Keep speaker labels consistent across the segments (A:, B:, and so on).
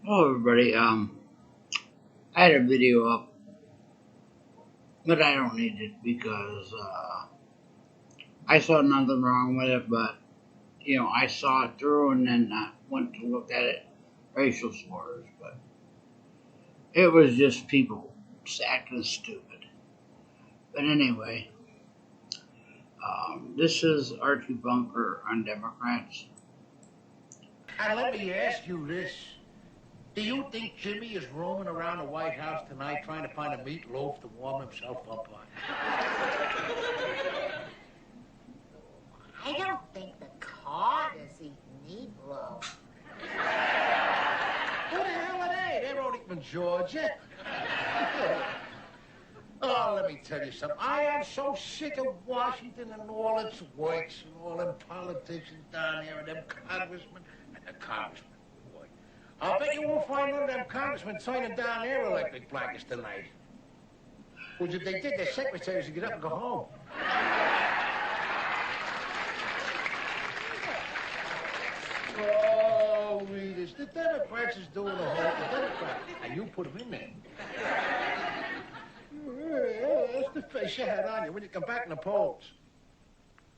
A: Hello, everybody. I had a video up, but I don't need it because I saw nothing wrong with it. But I saw it through and then went to look at it, racial slurs. But it was just people acting stupid. But anyway, this is Archie Bunker on Democrats.
B: And let me ask you this. Do you think Jimmy is roaming around the White House tonight trying to find a meatloaf to warm himself up on?
C: I don't think the Carters eat meatloaf.
B: Who the hell are they? They're only from Georgia. Oh, let me tell you something. I am so sick of Washington and all its works and all them politicians down there and them congressmen. And the congressmen, boy. I'll bet you won't find none of them congressmen turning down their electric blankets tonight. Which if they did, their secretaries would get up and go home. Oh, readers, the Democrats is doing the whole the Democrats. And you put them in there. That's the face you had on you when you come back in the polls.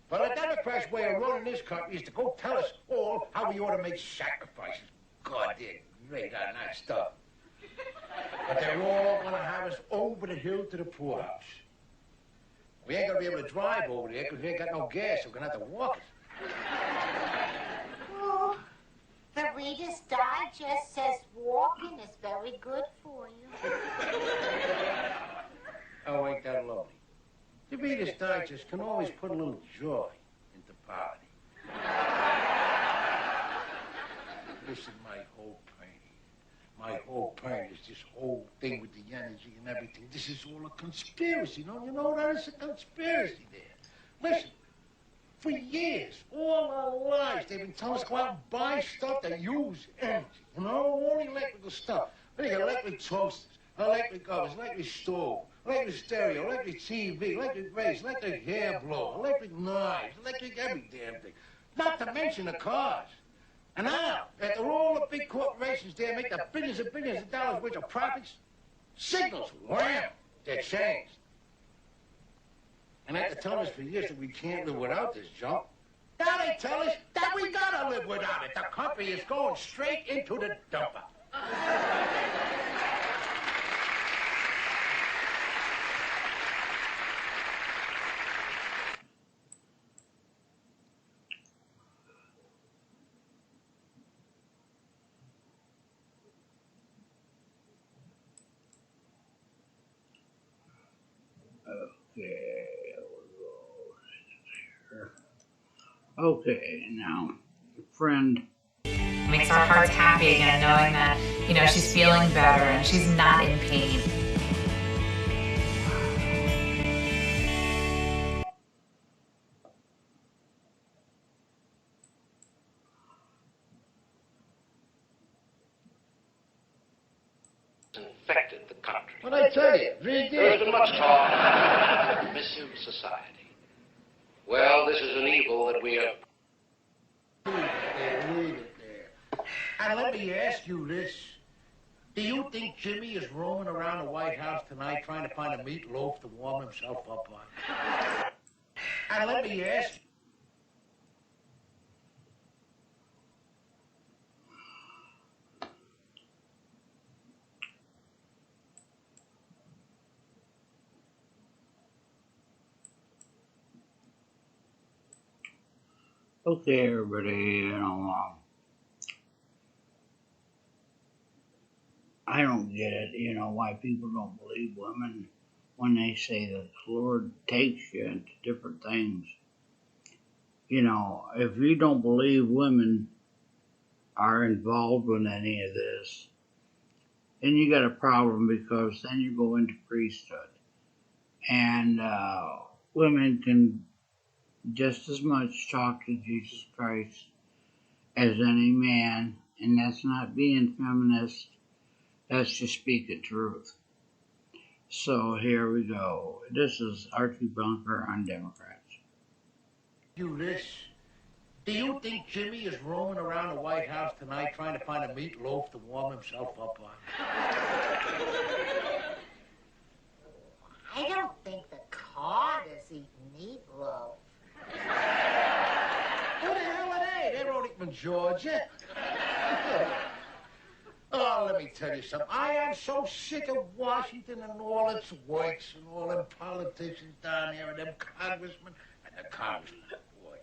B: Well, the Democrats' way of running this country is to go tell us all how we ought to make sacrifices. God, they're great on that stuff. But they're all going to have us over the hill to the poorhouse. We ain't going to be able to drive over there because we ain't got no gas, so we're going to have to walk it.
C: Oh, the Reader's Digest says walking is very good for you.
B: Oh, ain't that lovely? The Reader's Digest can always put a little joy into poverty. Listen, my whole pain is this whole thing with the energy and everything. This is all a conspiracy, don't you know that? It's a conspiracy there. Listen, for years, all our lives, they've been telling us to go out and buy stuff that use energy. All electrical stuff. They got electric toasters, electric ovens, electric stove, electric stereo, electric TV, electric race, electric hair blower, electric knives, electric every damn thing. Not to mention the cars. And now, after all the big corporations there make the billions and billions of dollars worth of profits, signals, wham, they're changed. And after telling us for years that we can't live without this junk, now they tell us that we gotta live without it. The country is going straight into the dumper.
A: Okay, okay, now, friend.
D: Makes our hearts happy again, knowing that, she's feeling better and she's not in pain.
E: Infected the country.
B: What I tell you,
E: There has been much talk about misused society. Well, this is an evil that we have.
B: Leave it there. And let me ask you this. Do you think Jimmy is roaming around the White House tonight trying to find a meatloaf to warm himself up on? And let me ask you.
A: Okay, everybody, I don't get it, why people don't believe women when they say that the Lord takes you into different things. If you don't believe women are involved with any of this, then you got a problem because then you go into priesthood. And women can just as much talk to Jesus Christ as any man, and that's not being feminist, that's just speaking truth. So here we go. This is Archie Bunker on Democrats.
B: You this. Do you think Jimmy is roaming around the White House tonight trying to find a meatloaf to warm himself up on?
C: I don't think the Carters eat meatloaf.
B: Who the hell are they? They're only from Georgia. Oh, let me tell you something. I am so sick of Washington and all its works and all them politicians down there and them congressmen and the congressmen. Boy,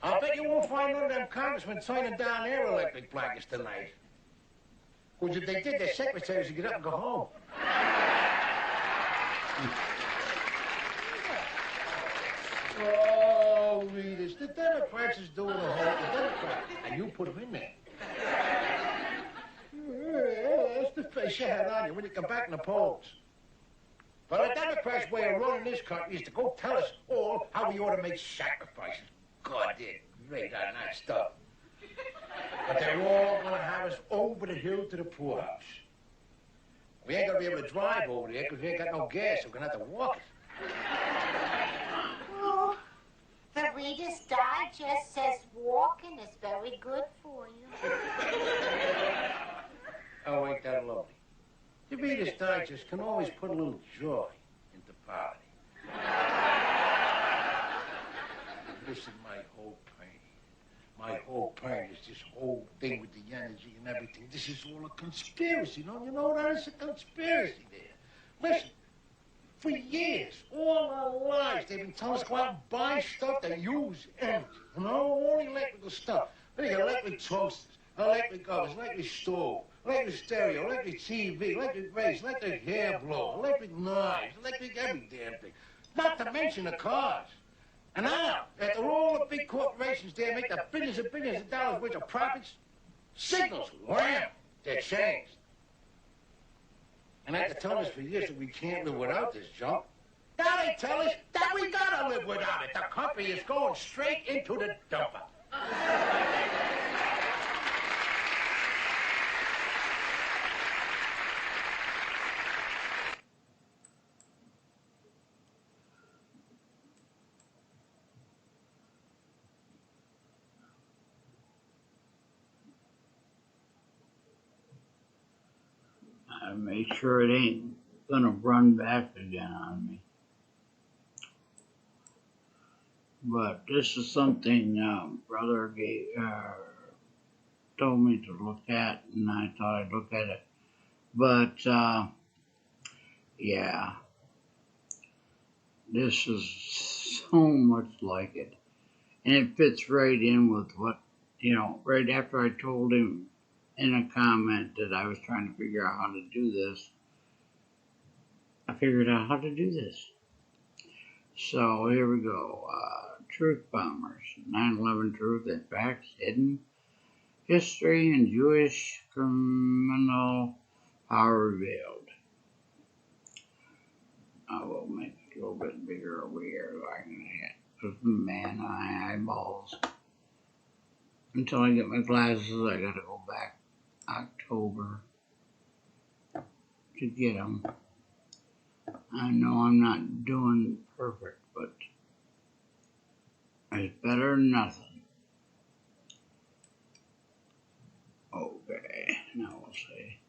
B: I bet you won't find none of them congressmen signing down their electric blankets tonight. Because if they did, their secretaries would get up and go home. Oh, Readers, the Democrats is doing a whole... The Democrats, and you put them in there. Yeah, that's the face you had on you when you come back in the polls. But the Democrats' way of running this country is to go tell us all how we ought to make sacrifices. God, they're great on that stuff. But they're all going to have us over the hill to the poorhouse. We ain't going to be able to drive over there because we ain't got no gas, so we're going to have to walk it.
C: Oh, the Reader's Digest says walking is very good for you.
B: Oh, ain't that lovely? The Reader's Digest can always put a little joy into poverty. Listen, my whole pain is this whole thing with the energy and everything. This is all a conspiracy, don't you know that? It's a conspiracy there. Listen, for years, all our lives, they've been telling us to go out and buy stuff that use energy. You know, all electrical stuff. They got electric toasters, electric ovens, electric stove, electric stereo, electric TV, electric race, electric hair blower, electric knives, electric every damn thing. Not to mention the cars. And now, after all the big corporations there make the billions and billions of dollars worth of profits, signals, wham, they're changed. And after telling us for years that we can't live without this junk, now they tell us that we gotta live without it. The company is going straight into the dumper.
A: I make sure it ain't gonna run back again on me. But this is something brother told me to look at, and I thought I'd look at it. But yeah, this is so much like it, and it fits right in with what, right after I told him in a comment that I was trying to figure out how to do this, I figured out how to do this. So here we go. Truth bombers, 9/11 truth and facts hidden, history and Jewish criminal power revealed. I will make it a little bit bigger over here so I can hit. Man, my eyeballs. Until I get my glasses, I gotta go back October to get them. I know I'm not doing perfect, but it's better than nothing. Okay, now we'll see.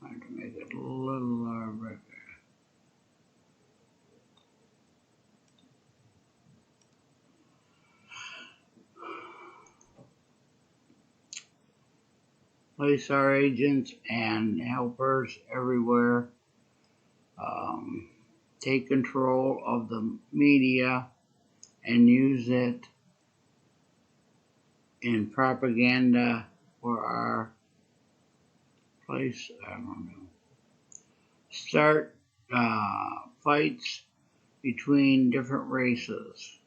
A: I have to make it a little bigger. Place our agents and helpers everywhere. Take control of the media and use it in propaganda for our place. I don't know. Start fights between different races,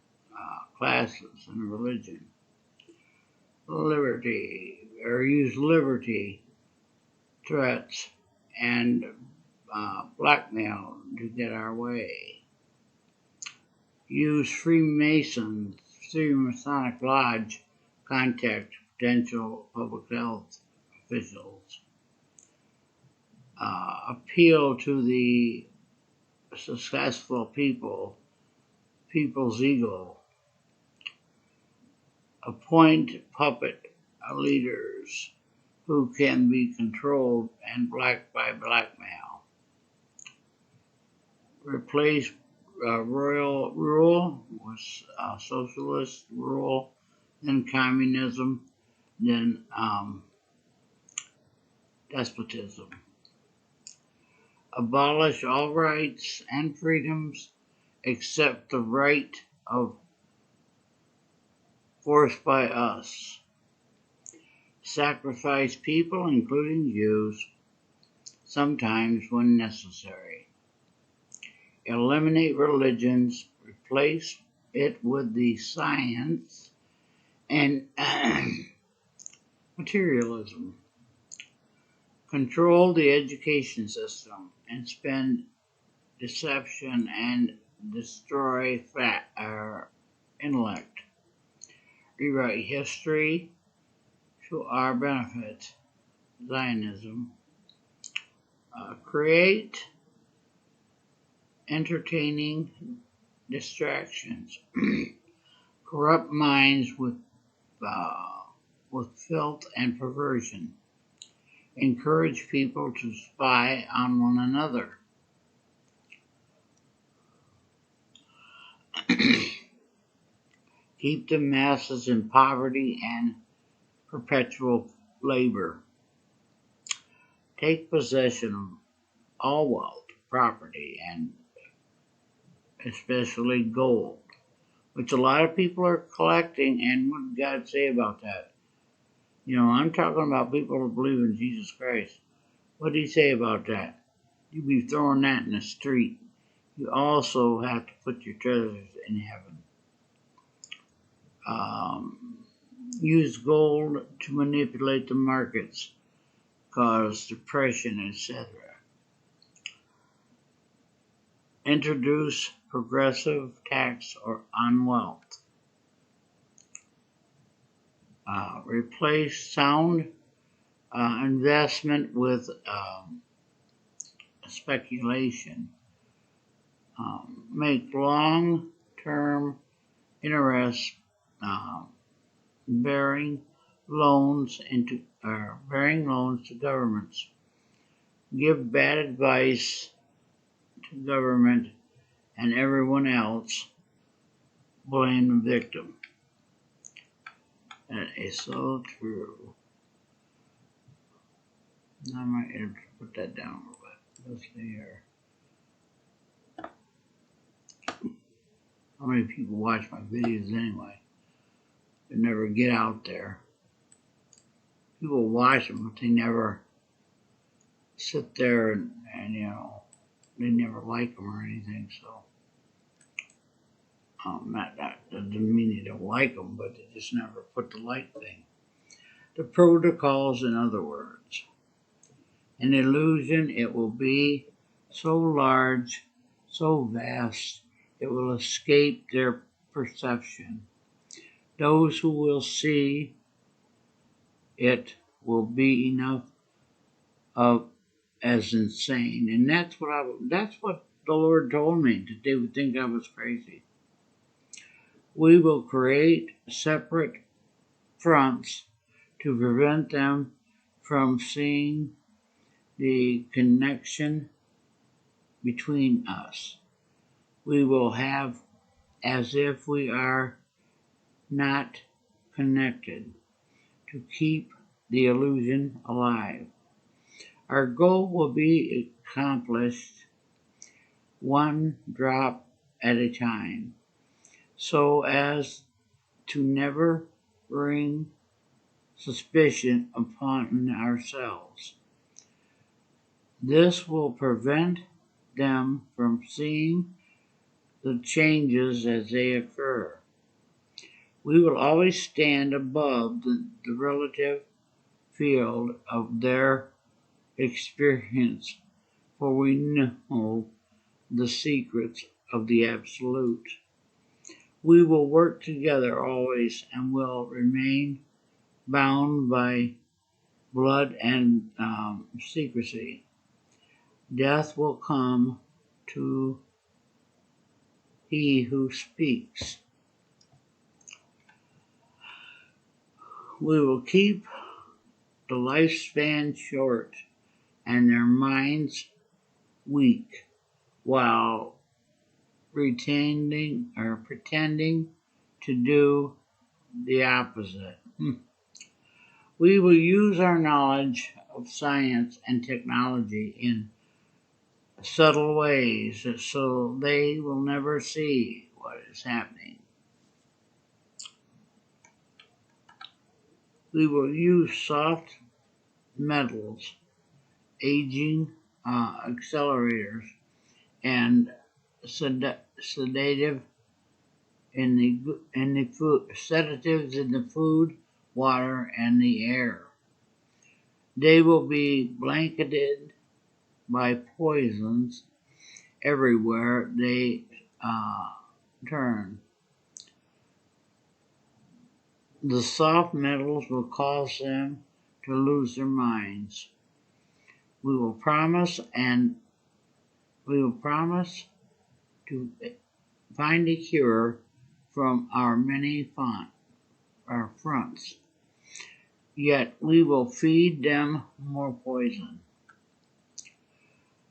A: classes, and religion. Liberty, or use liberty threats and blackmail to get our way. Use Freemasonic Lodge, contact potential public health officials. appeal to the successful people's ego, appoint puppet leaders who can be controlled and by blackmail, replace royal rule with socialist rule, then communism, then despotism. Abolish all rights and freedoms except the right of force by us. Sacrifice people, including Jews, sometimes when necessary. Eliminate religions, replace it with the science and materialism. Control the education system and spend deception and destroy intellect. Rewrite history to our benefit. Zionism. Create entertaining distractions. Corrupt minds with filth and perversion. Encourage people to spy on one another. Keep the masses in poverty and perpetual labor. Take possession of all wealth, property, and especially gold, which a lot of people are collecting. And what did God say about that? You know, I'm talking about people who believe in Jesus Christ. What did he say about that? You'd be throwing that in the street. You also have to put your treasures in heaven. Use gold to manipulate the markets, cause depression, etc. Introduce progressive tax on wealth. Replace sound investment with speculation. Make long-term interest bearing loans to governments. Give bad advice to government, and everyone else blame the victim. That is so true. I might have to put that down a little bit. Let's see here. How many people watch my videos anyway? They never get out there. People watch them, but they never sit there and you know, they never like them or anything. So, that doesn't mean they don't like them, but they just never put the like thing. The protocols, in other words. An illusion, it will be so large, so vast, it will escape their perception. Those who will see it will be enough of as insane, and that's what the Lord told me, that they would think I was crazy. We will create separate fronts to prevent them from seeing the connection between us. We will have as if we are not connected to keep the illusion alive. Our goal will be accomplished one drop at a time, so as to never bring suspicion upon ourselves. This will prevent them from seeing the changes as they occur. We will always stand above the relative field of their experience, for we know the secrets of the Absolute. We will work together always and will remain bound by blood and secrecy. Death will come to he who speaks. We will keep the lifespan short and their minds weak while pretending to do the opposite. We will use our knowledge of science and technology in subtle ways so they will never see what is happening. We will use soft metals, aging accelerators, and sedative in the food, sedatives in the food, water, and the air. They will be blanketed by poisons everywhere they turn. The soft metals will cause them to lose their minds. We will promise to find a cure from our many fronts. Yet we will feed them more poison.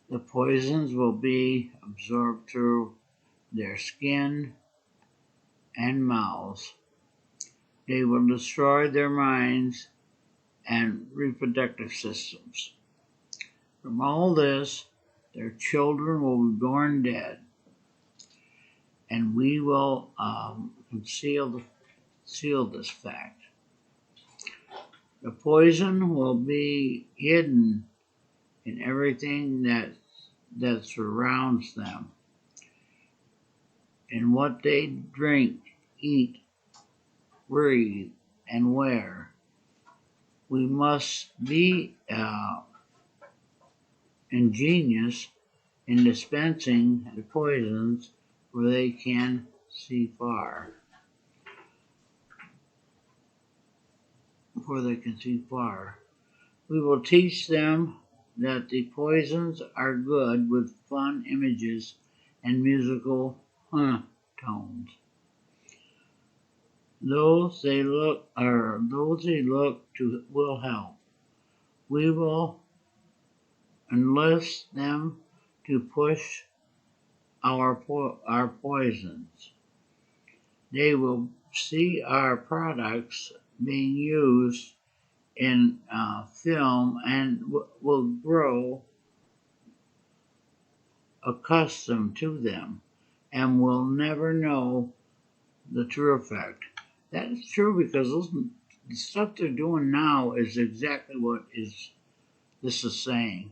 A: The poisons will be absorbed through their skin and mouths. They will destroy their minds and reproductive systems. From all this, their children will be born dead, and we will conceal this fact. The poison will be hidden in everything that surrounds them, in what they drink, eat, breathe, and wear. We must be ingenious in dispensing the poisons where they can see far. We will teach them that the poisons are good with fun images and musical tones. Those they look to will help. We will enlist them to push our poisons. They will see our products being used in film and will grow accustomed to them and will never know the true effect. That is true because the stuff they're doing now is exactly what this is saying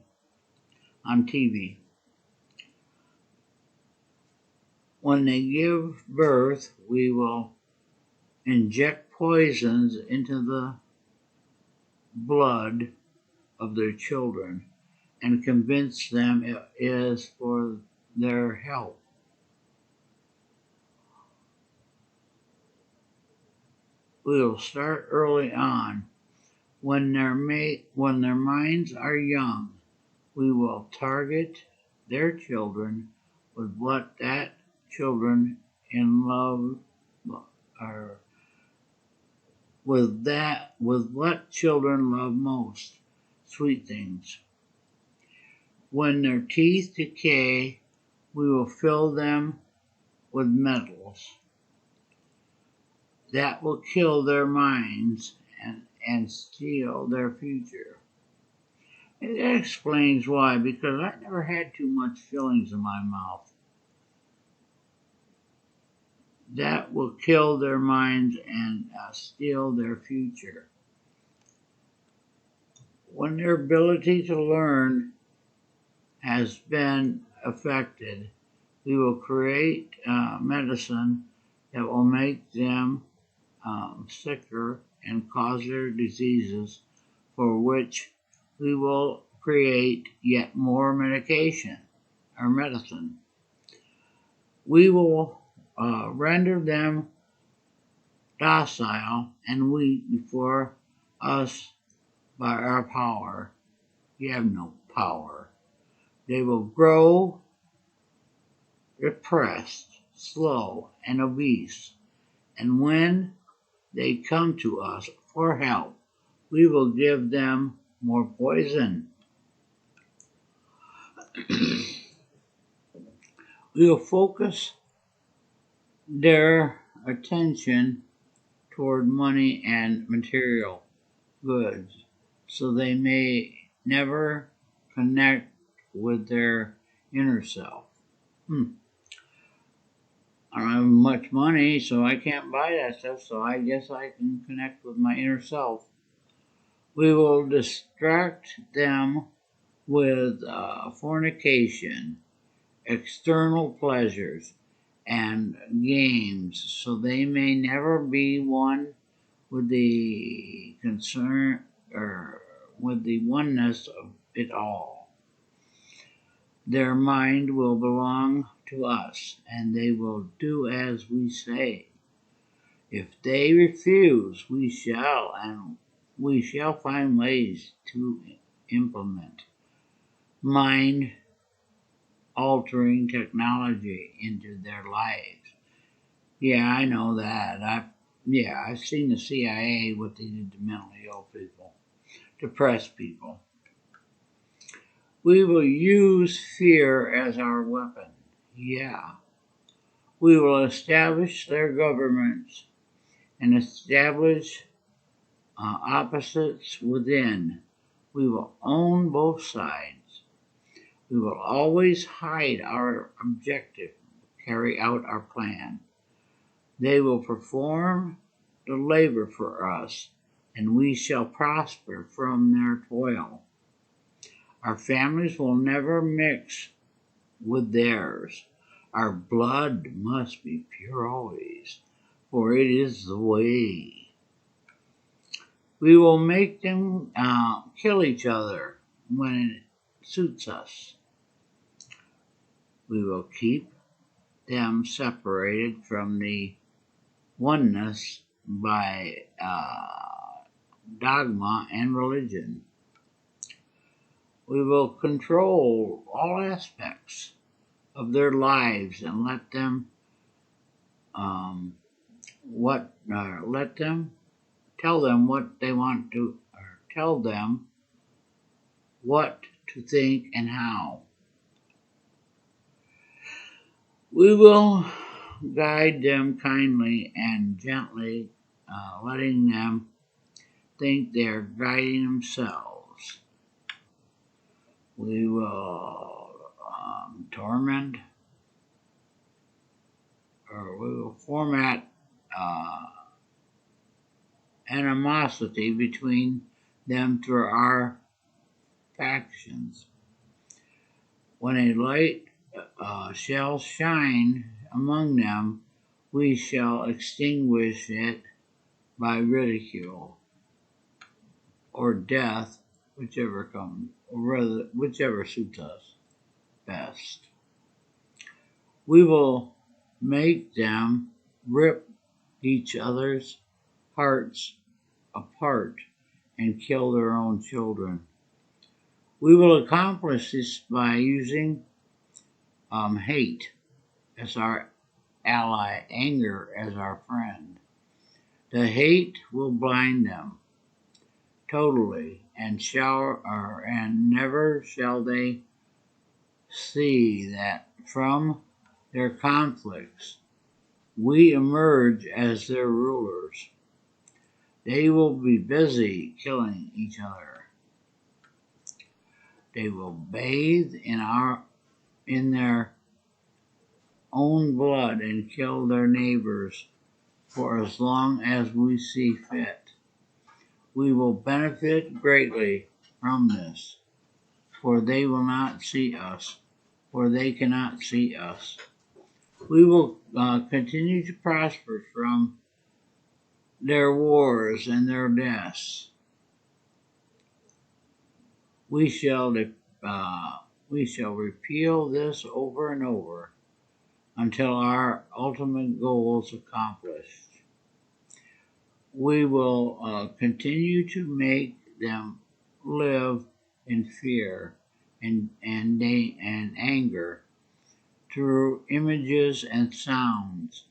A: on TV. When they give birth, we will inject poisons into the blood of their children and convince them it is for their health. We will start early on. When their minds are young, we will target their children with what children love most, sweet things. When their teeth decay, we will fill them with metals that will kill their minds and steal their future. And that explains why, because I never had too much fillings in my mouth. That will kill their minds and steal their future. When their ability to learn has been affected, we will create medicine that will make them sicker and cause their diseases, for which we will create yet more medication or medicine. We will render them docile and weak before us by our power. You have no power. They will grow depressed, slow, and obese. And when they come to us for help, we will give them more poison. We will focus their attention toward money and material goods so they may never connect with their inner self. I don't have much money, so I can't buy that stuff, so I guess I can connect with my inner self. We will distract them with fornication, external pleasures, and games, so they may never be one with the concern or with the oneness of it all. Their mind will belong to us, and they will do as we say. If they refuse, we shall find ways to implement mind altering technology into their lives. Yeah, I know that. I've seen the CIA, what they did to mentally ill people, depressed people. We will use fear as our weapon. Yeah. We will establish their governments and establish opposites within. We will own both sides. We will always hide our objective, carry out our plan. They will perform the labor for us, and we shall prosper from their toil. Our families will never mix with theirs. Our blood must be pure always, for it is the way. We will make them kill each other when it suits us. We will keep them separated from the oneness by dogma and religion. We will control all aspects of their lives and let them tell them what they want to, or tell them what to think and how. We will guide them kindly and gently, letting them think they are guiding themselves. We will torment, or we will format animosity between them through our factions. When a light shall shine among them, we shall extinguish it by ridicule or death, whichever comes, or rather, whichever suits us best. We will make them rip each other's hearts apart and kill their own children. We will accomplish this by using hate as our ally, anger as our friend. The hate will blind them totally, and never shall they see that from their conflicts we emerge as their rulers. They will be busy killing each other. They will bathe in their own blood and kill their neighbors for as long as we see fit. We will benefit greatly from this, for they will not see us, for they cannot see us. We will continue to prosper from their wars and their deaths. We shall repeal this over and over until our ultimate goal is accomplished. We will continue to make them live in fear and anger through images and sounds.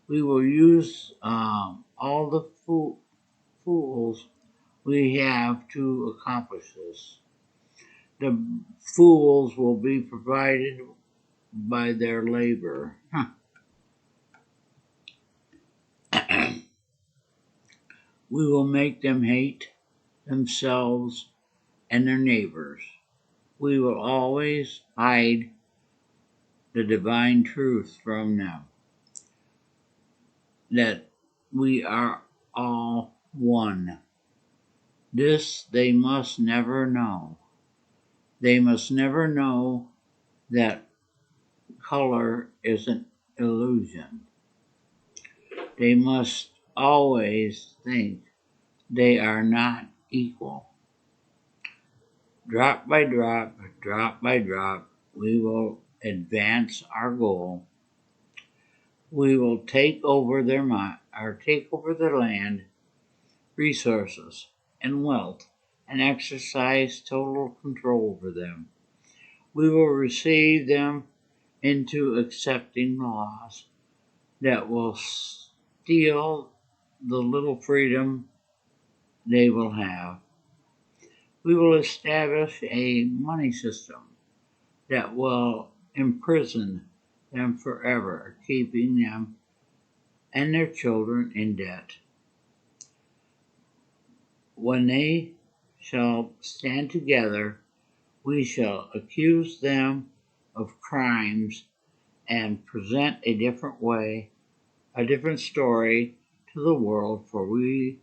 A: We will use all the fools we have to accomplish this. The fools will be provided by their labor. We will make them hate themselves and their neighbors. We will always hide the divine truth from them, that we are all one. This they must never know. They must never know that color is an illusion. They must always think they are not equal. Drop by drop, we will advance our goal. We will take over their land, resources, and wealth, and exercise total control over them. We will receive them into accepting laws that will steal the little freedom they will have. We will establish a money system that will imprison them forever, keeping them and their children in debt. When they shall stand together, we shall accuse them of crimes and present a different story to the world, for we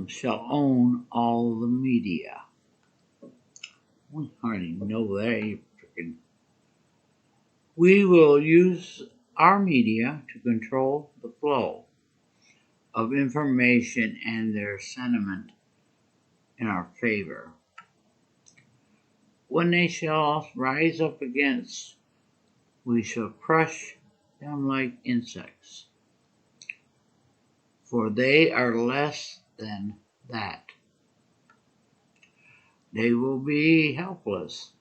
A: shall own all the media. I don't even know that. We will use our media to control the flow of information and their sentiment in our favor. When they shall rise up against, we shall crush them like insects, for they are less than that. They will be helpless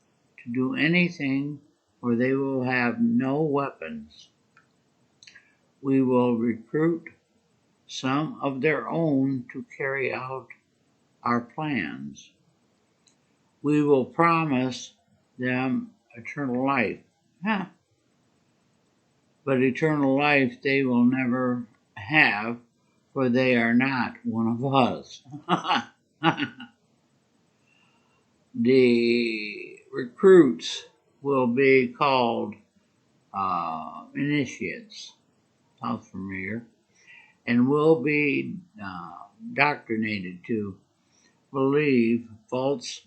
A: to do anything, for they will have no weapons. We will recruit some of their own to carry out our plans. We will promise them eternal life. But eternal life they will never have, for they are not one of us. The recruits will be called initiates, sounds familiar, and will be indoctrinated to believe false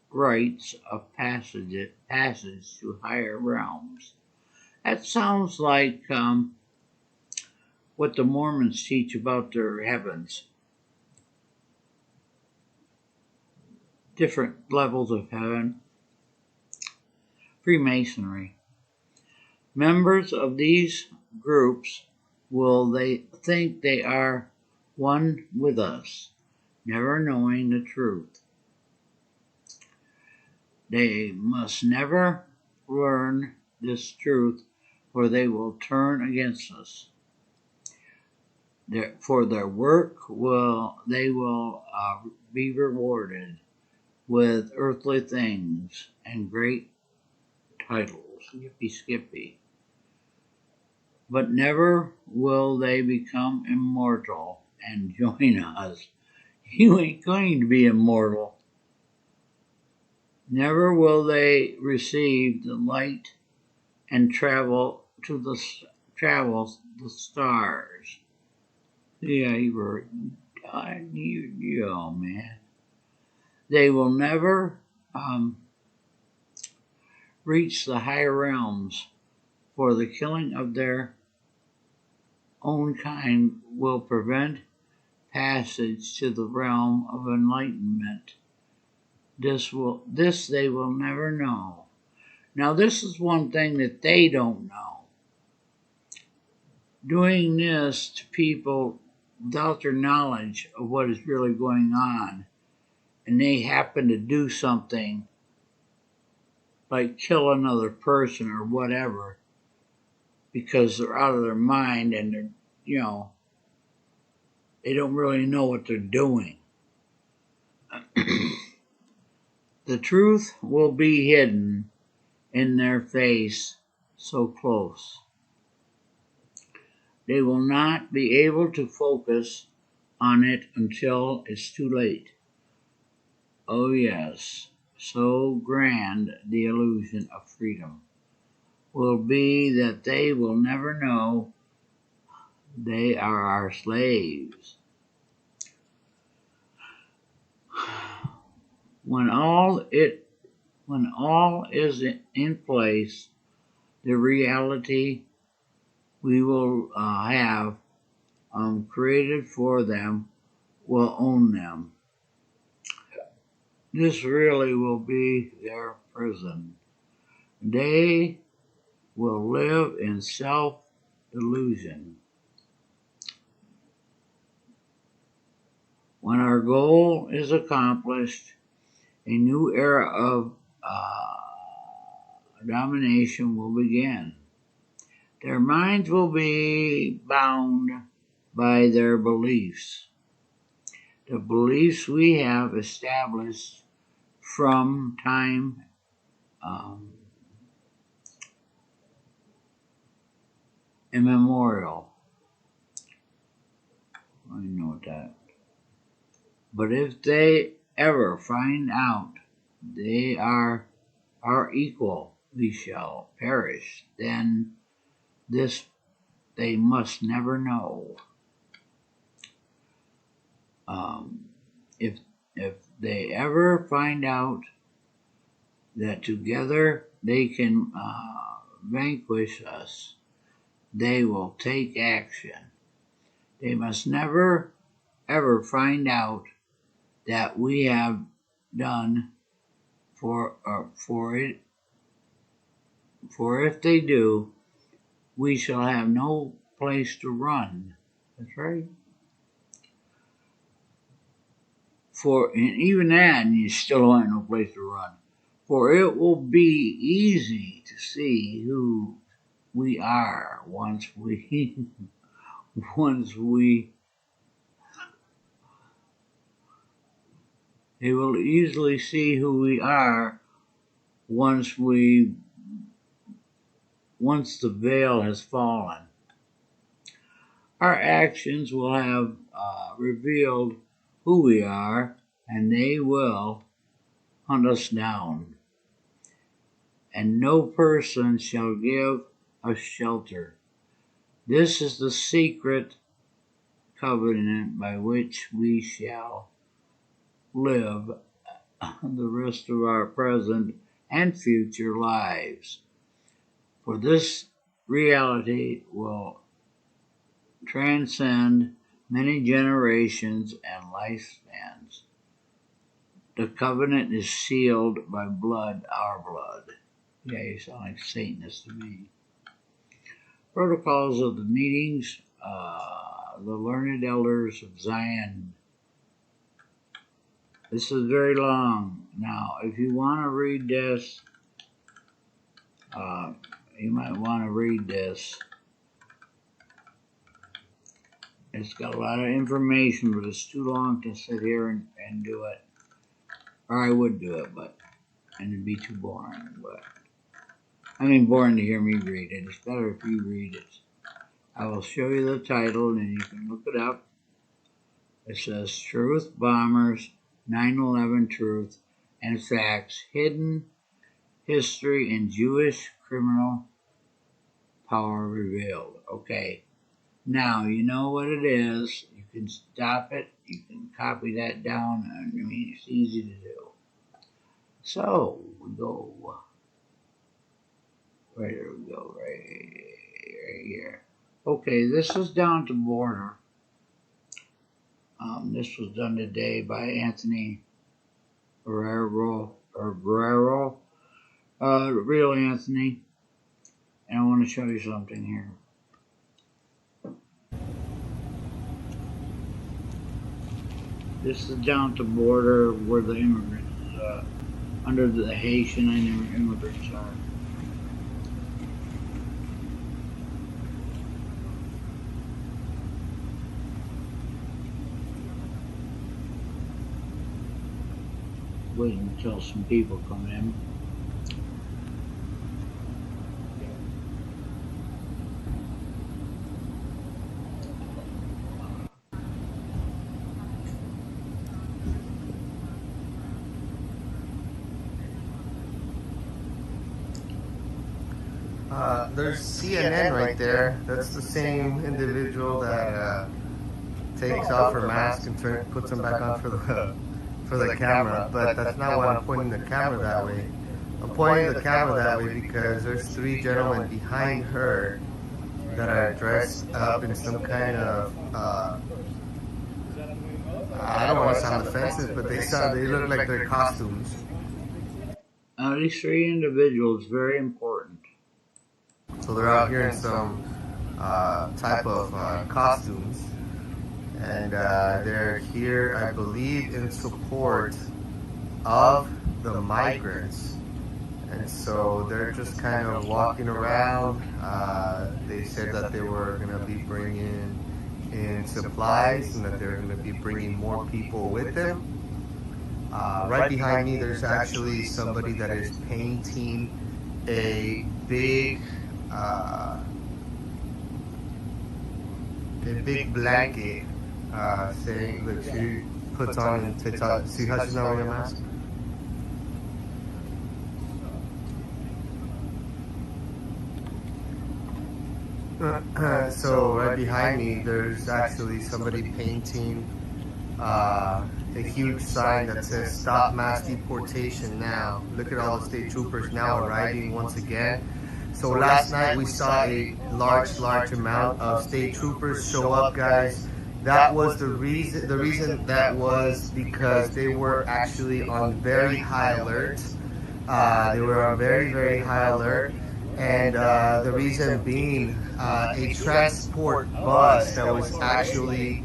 A: rites of passage to higher realms. That sounds like what the Mormons teach about their heavens. Different levels of heaven. Freemasonry. Members of these groups they think they are one with us, never knowing the truth. They must never learn this truth, for they will turn against us. For their work they will be rewarded with earthly things and great titles. Yippee skippy. But never will they become immortal and join us. You ain't going to be immortal. Never will they receive the light and travel the stars. Yeah, man. They will never reach the higher realms, for the killing of their own kind will prevent passage to the realm of enlightenment. This they will never know. Now, this is one thing that they don't know. Doing this to people without their knowledge of what is really going on, and they happen to do something like kill another person or whatever because they're out of their mind and they're, they don't really know what they're doing. The truth will be hidden in their face so close. They will not be able to focus on it until it's too late. Oh yes, so grand the illusion of freedom will be that they will never know they are our slaves. When all is in place, the reality we will have created for them will own them. This really will be their prison. They will live in self-delusion. When our goal is accomplished, a new era of domination will begin. Their minds will be bound by their beliefs. The beliefs we have established from time immemorial. I know that. But if they ever find out they are our equal, we shall perish. Then this they must never know. If they ever find out that together they can vanquish us, they will take action. They must never ever find out that we have done for it. For if they do, we shall have no place to run. That's right. And even that, you still don't have no place to run. For it will be easy to see who we are once we they will easily see who we are once the veil has fallen. Our actions will have revealed who we are, and they will hunt us down. And no person shall give us shelter. This is the secret covenant by which we shall live the rest of our present and future lives. For this reality will transcend many generations and lifespans. The covenant is sealed by blood, our blood. Yeah, you sound like Satanist to me. Protocols of the meetings, the learned elders of Zion. This is very long. Now, if you want to read this, you might want to read this. It's got a lot of information, but it's too long to sit here and do it. Or I would do it, and it'd be too boring. But I mean, boring to hear me read it. It's better if you read it. I will show you the title, and you can look it up. It says Truth Bombers, 9/11 Truth and Facts, Hidden History and Jewish Criminal Power Revealed. Okay. Now, you know what it is. You can stop it. You can copy that down. I mean, it's easy to do. So, we go. Right here we go. Right here. Okay, this is down to border. This was done today by Anthony Guerrero, real Anthony. And I want to show you something here. This is down to border where the immigrants under the Haitian immigrants are. Waiting until some people come in.
F: There's CNN right there. That's the same individual that takes off her mask and puts them back on for the camera. But that's not why I'm pointing the camera that way. I'm pointing the camera that way because there's three gentlemen behind her that are dressed up in some kind of I don't want to sound offensive, but they look like they're costumes.
A: These three individuals, very important.
F: So they're out here in some type of costumes, and they're here, I believe, in support of the migrants. And so they're just kind of walking around. They said that they were going to be bringing in supplies and that they're going to be bringing more people with them. Right behind me, there's actually somebody that is painting a big blanket saying that she puts on and takes out. See how she's not wearing a mask? So right behind me, there's actually somebody painting a huge sign that says "Stop Mass Deportation Now." Look at all the state troopers now arriving once again. So last night we saw a large amount of state troopers show up, guys. That was the reason. The reason that was because they were actually on very high alert. They were on very high alert. And the reason being a transport bus that was actually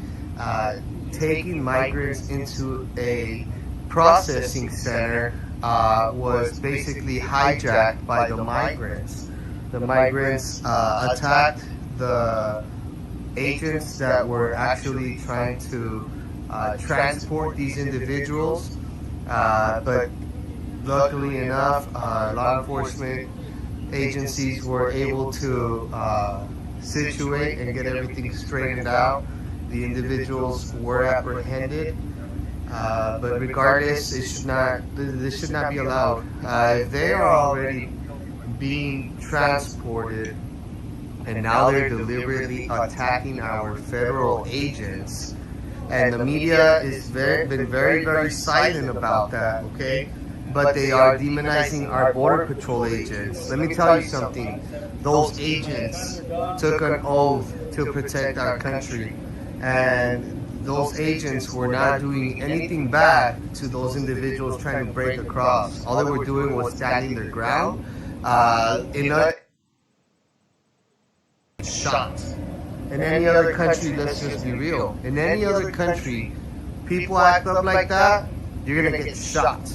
F: taking migrants into a processing center was basically hijacked by the migrants. The migrants attacked the agents that were actually trying to transport these individuals, but luckily enough, law enforcement agencies were able to situate and get everything straightened out. The individuals were apprehended, but regardless, this should not be allowed. They are already being transported, and now they're deliberately attacking our federal agents. And the media has been very silent about that, okay? But they are demonizing our Border Patrol agents. Let me tell you something. Those agents took an oath to protect our country. And those agents were not doing anything bad to those individuals trying to break across. All they were doing was standing their ground. Shot. In any other country, let's just be real. In any other country, people act up like that, you're gonna get shot.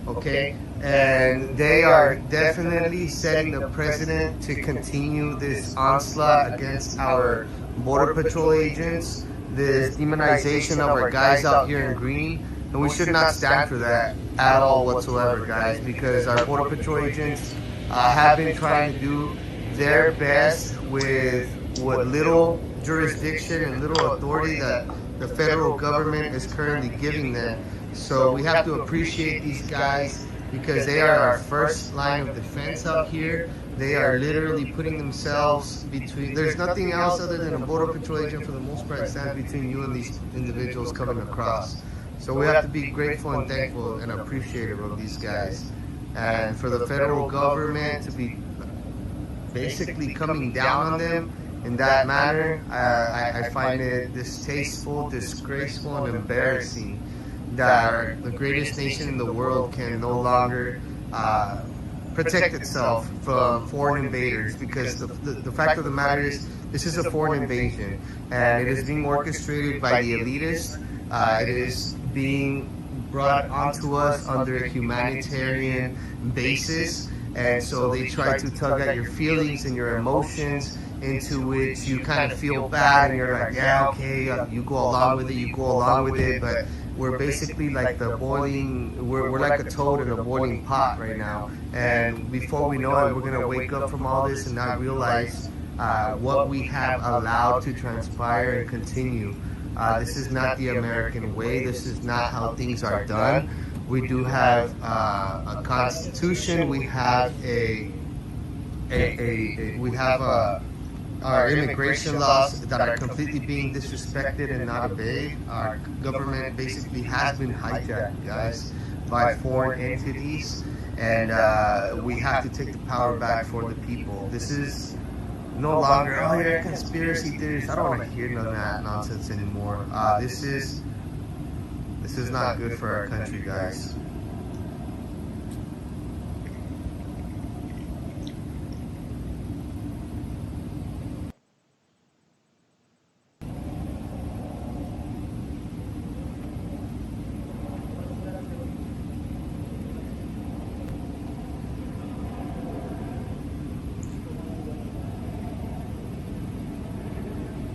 F: Okay? And they are definitely setting the precedent to continue this onslaught against our Border Patrol agents, this demonization of our guys out here in green. And we should not stand for that at all whatsoever, guys, because our Border Patrol agents have been trying to do their best with what little jurisdiction and little authority that the federal government is currently giving them. So we have to appreciate these guys because they are our first line of defense out here. They are literally putting themselves between. There's nothing else other than a Border Patrol agent for the most part stands between you and these individuals coming across. So we have to be grateful and thankful and appreciative of these guys. And for the federal government to be basically coming down on them in that manner, I find it distasteful, disgraceful, and embarrassing that the greatest nation in the world can no longer protect itself from foreign invaders, because the fact of the matter is this is a foreign invasion and it is being orchestrated by the elitists. It is being brought onto us under a humanitarian basis. And so they try to tug at your feelings and your emotions, into which you kind of feel bad and you're like, yeah, okay, you go along with it, but we're basically like the boiling, we're like a toad in a boiling pot right now. And before we know it, we're gonna wake up from all this and not realize what we have allowed to transpire and continue. This is not the American way. This is not how things are done. We do have a constitution. We have our immigration laws that are completely being disrespected and not obeyed. Our government basically has been hijacked, guys, by foreign entities, and we have to take the power back for the people. This is no longer, oh, you're a conspiracy theorist. I don't want to hear none of that nonsense anymore. This is not good for our country, guys.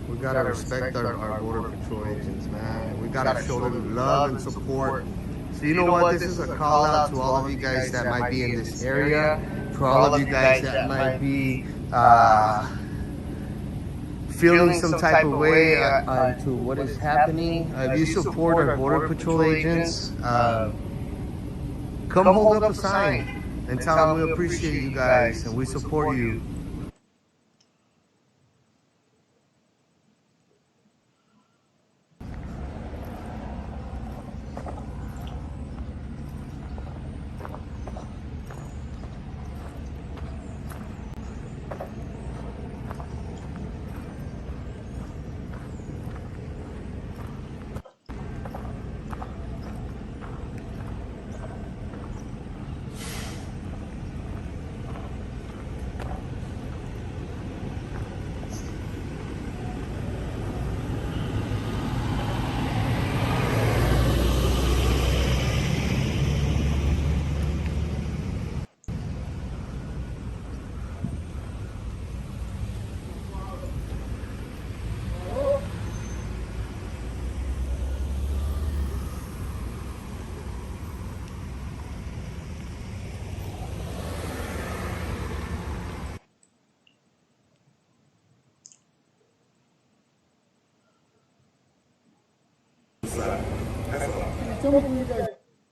F: We gotta respect our border patrol agents, man. We gotta show them love and support. So you know what? This is a call out to all of you guys that might be in this area, for all of you guys that might be feeling some type of way to what is happening. If you support our border patrol agents, come hold up a sign and tell them we appreciate you guys and we support you.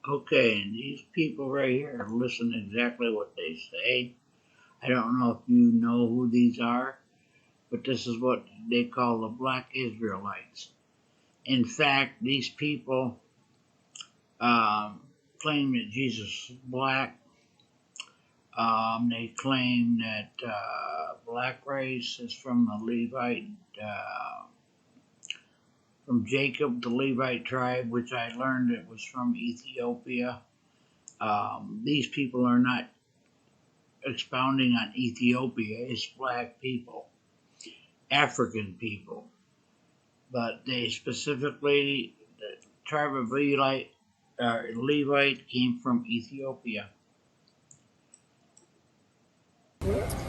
A: Okay, and these people right here listen exactly what they say. I don't know if you know who these are, but this is what they call the Black Israelites. In fact, these people claim that Jesus is black. They claim that black race is from the Levite, from Jacob, the Levite tribe, which I learned it was from Ethiopia. These people are not expounding on Ethiopia, it's black people, African people. But they specifically, the tribe of Levite came from Ethiopia.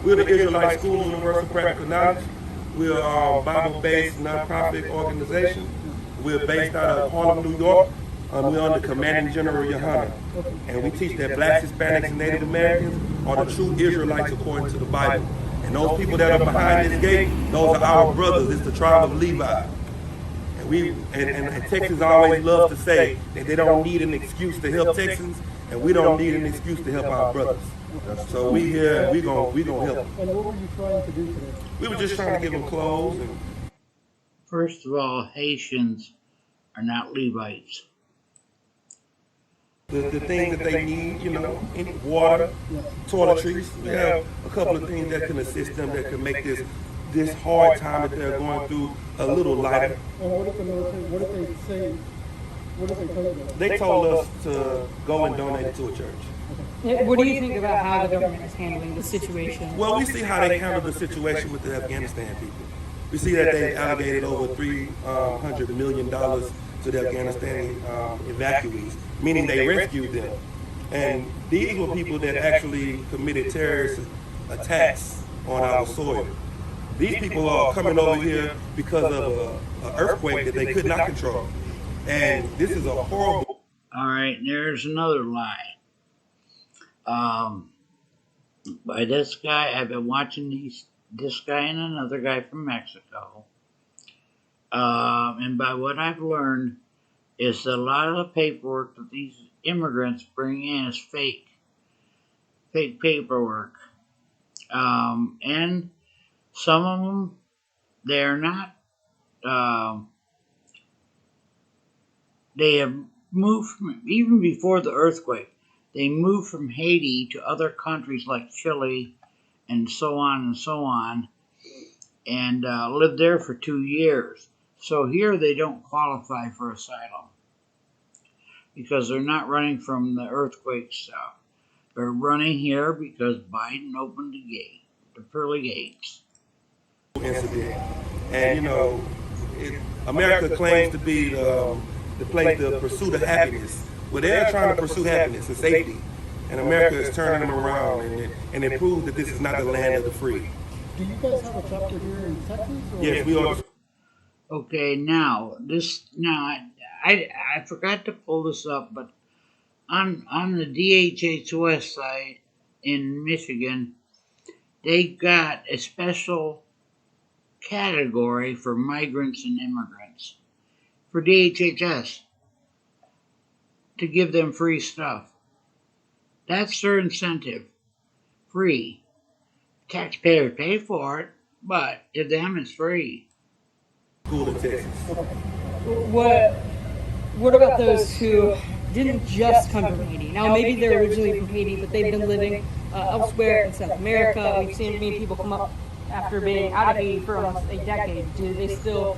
G: We're the Israelite School of Universal Practical Knowledge. We're a Bible-based nonprofit organization. We're based out of Harlem, New York. We're under Commanding General Yohana. And we teach that blacks, Hispanics, and Native Americans are the true Israelites according to the Bible. And those people that are behind this gate, those are our brothers. It's the tribe of Levi. And Texans always love to say that they don't need an excuse to help Texans, and we don't need an excuse to help our brothers. So we here, we gonna help.
H: And what were you trying to do today?
G: We were just trying to give them clothes.
A: First of all, Haitians are not Levites.
G: The things that they need, water, toiletries. We have a couple of things that can assist them, that can make this hard time that they're going through a little lighter.
H: And what did the military, what did they say? What did they tell you?
G: They told us to go and donate it to a church.
I: What do you think about how the government is handling the situation?
G: Well, we see how they handle the situation with the Afghanistan people. We see that they allocated over $300 million to the Afghanistan evacuees, meaning they rescued them. And these were people that actually committed terrorist attacks on our soil. These people are coming over here because of an earthquake that they could not control. And this is a horrible.
A: All right, there's another lie. By this guy, I've been watching this guy and another guy from Mexico. And by what I've learned is that a lot of the paperwork that these immigrants bring in is fake paperwork. And some of them, they're not, they have moved from, even before the earthquake, they moved from Haiti to other countries like Chile and so on, and lived there for 2 years. So here they don't qualify for asylum because they're not running from the earthquake stuff. They're running here because Biden opened the gate, the pearly gates.
G: Incident. And you know, America claims to be the place, the pursuit of happiness. Well, they're trying to pursue happiness and safety, and America is turning them around, and it proves that this is not the land of the free.
H: Do you guys have a chapter here in Texas? Or?
G: Yes, we are.
A: Okay, now I forgot to pull this up, but on the DHS website in Michigan, they got a special category for migrants and immigrants for DHHS to give them free stuff. That's their incentive. Free. Taxpayers pay for it, but to them it's free.
G: School in Texas.
I: What about those who didn't just come from Haiti? Now maybe they're originally from Haiti, but they've been living elsewhere in South America. We've seen many people come up after being out of Haiti for almost a decade. Do they still,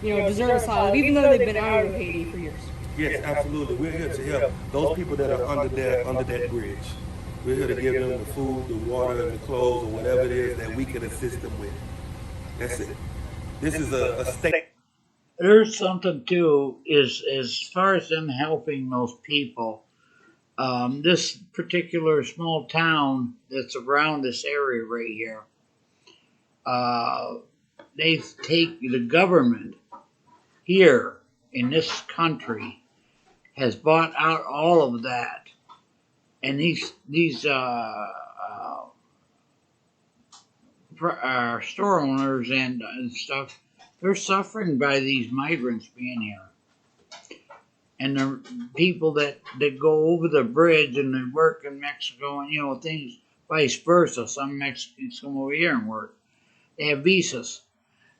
I: deserve asylum, even though they've been out of Haiti for years?
G: Yes, absolutely. We're here to help those people that are under that bridge. We're here to give them the food, the water, and the clothes, or whatever it is that we can assist them with. That's it. This is a state.
A: There's something too, is as far as them helping those people, this particular small town that's around this area right here, they take the government here in this country has bought out all of that, and these store owners and stuff, they're suffering by these migrants being here. And the people that go over the bridge and they work in Mexico and, things vice versa. Some Mexicans come over here and work. They have visas.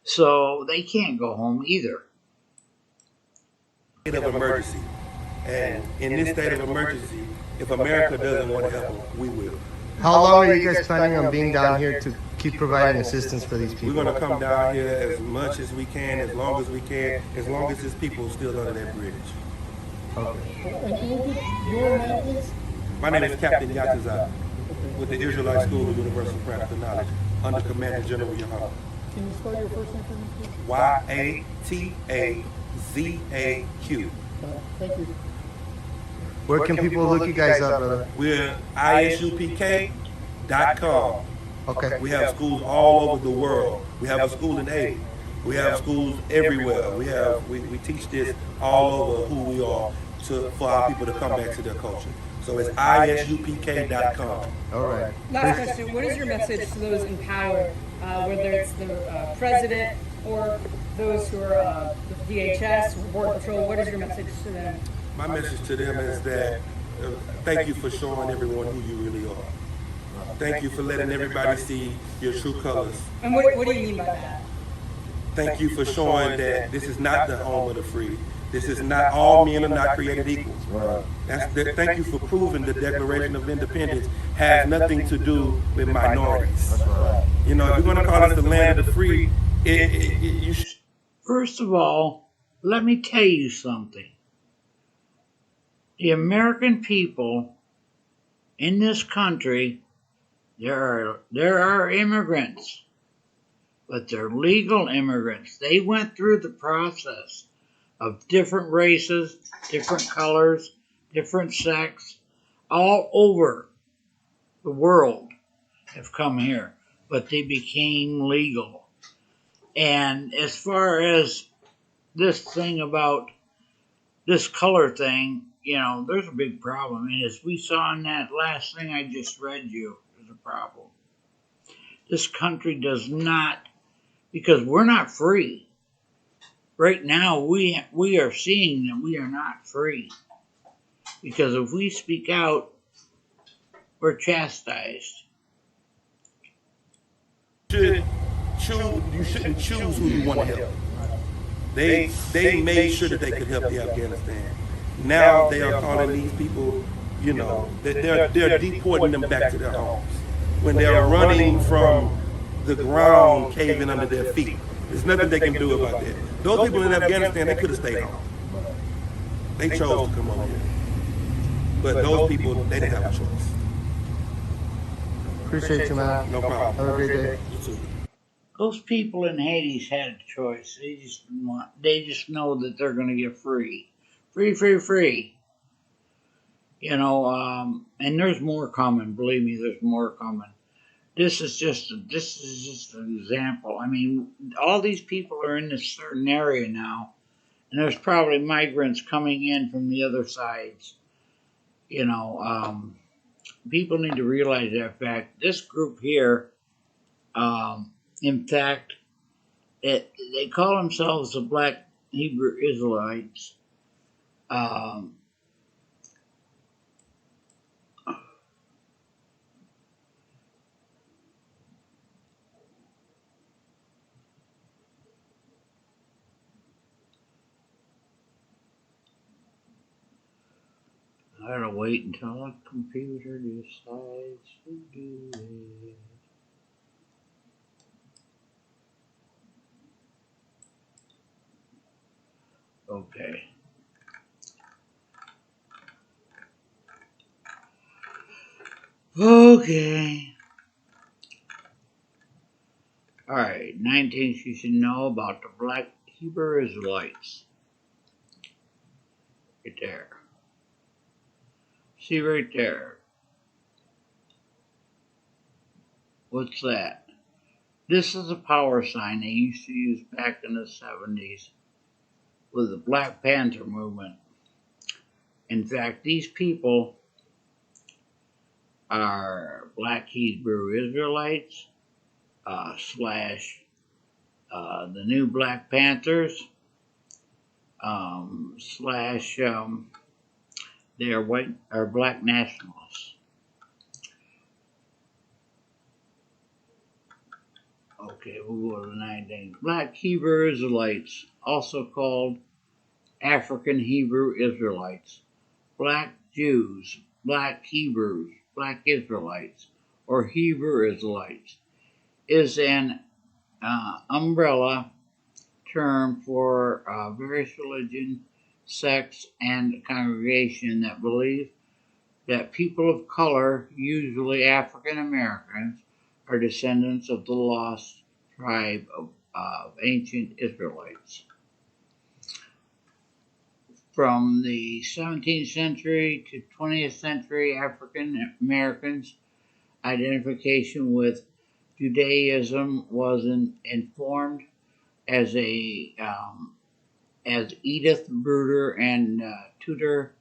A: So they can't go home either.
G: State of emergency. And in this state of emergency, if America doesn't want to help them, we will.
F: How long are you guys planning on being down here to keep providing assistance for these people?
G: We're going to come down here as much as we can, as long as we can, as long as there's people still under that bridge.
F: Okay.
H: And can you get your name, please?
G: My name is Captain Yatazar with the Israelite School of Universal Practical Knowledge under Commander General Yahama.
H: Can you spell your first name for me, please?
G: Yatazaq.
H: Thank you.
F: Where can people look you guys up, brother?
G: We're isupk.com.
F: Okay.
G: We have schools all over the world. We have a school in Haiti. We have schools everywhere. We teach this all over who we are for our people to come back to their culture. So it's isupk.com.
F: All right.
I: Last question, what is your message to those in power, whether it's the president or those who are the DHS or Border Patrol? What is your message to them?
G: My message to them is that thank you for showing everyone who you really are. Thank you for letting everybody see your true colors.
I: And what do you mean by that?
G: Thank you for showing that this is not the home of the free. This is not, all men are not created equal. Thank you for proving the Declaration of Independence has nothing to do with minorities. If you're going to call us the land of the free, you should.
A: First of all, let me tell you something. The American people in this country, there are immigrants, but they're legal immigrants. They went through the process of different races, different colors, different sex, all over the world have come here, but they became legal. And as far as this thing about this color thing, you know, there's a big problem. And as we saw in that last thing I just read you, there's a problem. This country does not, because we're not free. Right now, we are seeing that we are not free. Because if we speak out, we're chastised.
G: You shouldn't choose who you want to help. They made sure that they could help the Afghanistan. Now they are calling these people, you know, that they're deporting them back to their homes when they're running from the ground caving under their feet. There's nothing they can do about that. Those people in Afghanistan, they could have stayed home. They chose to come over here. But those people, they didn't have a choice.
F: Appreciate you, man.
G: No problem.
F: Have a great day.
G: You too.
A: Those people in Hades had a choice. They just know that they're going to get free. Free. You know, and there's more coming. Believe me, there's more coming. This is just an example. I mean, all these people are in this certain area now, and there's probably migrants coming in from the other sides. You know, people need to realize that fact. This group here, in fact, they call themselves the Black Hebrew Israelites. I gotta wait until the computer decides to do it. Okay. Okay. Alright, 9 things you should know about the Black Hebrew Israelites. Right there. See right there. What's that? This is a power sign they used to use back in the 70s with the Black Panther movement. In fact, these people are Black Hebrew Israelites slash the new Black Panthers slash they are white or black nationalists. Okay, we'll go to the 9 things. Black Hebrew Israelites, also called African Hebrew Israelites, Black Jews, Black Hebrews, Black Israelites, or Hebrew Israelites, is an umbrella term for various religion, sects, and congregation that believe that people of color, usually African Americans, are descendants of the lost tribe of ancient Israelites. From the 17th century to 20th century, African Americans' identification with Judaism was informed as Edith Bruder and Tudor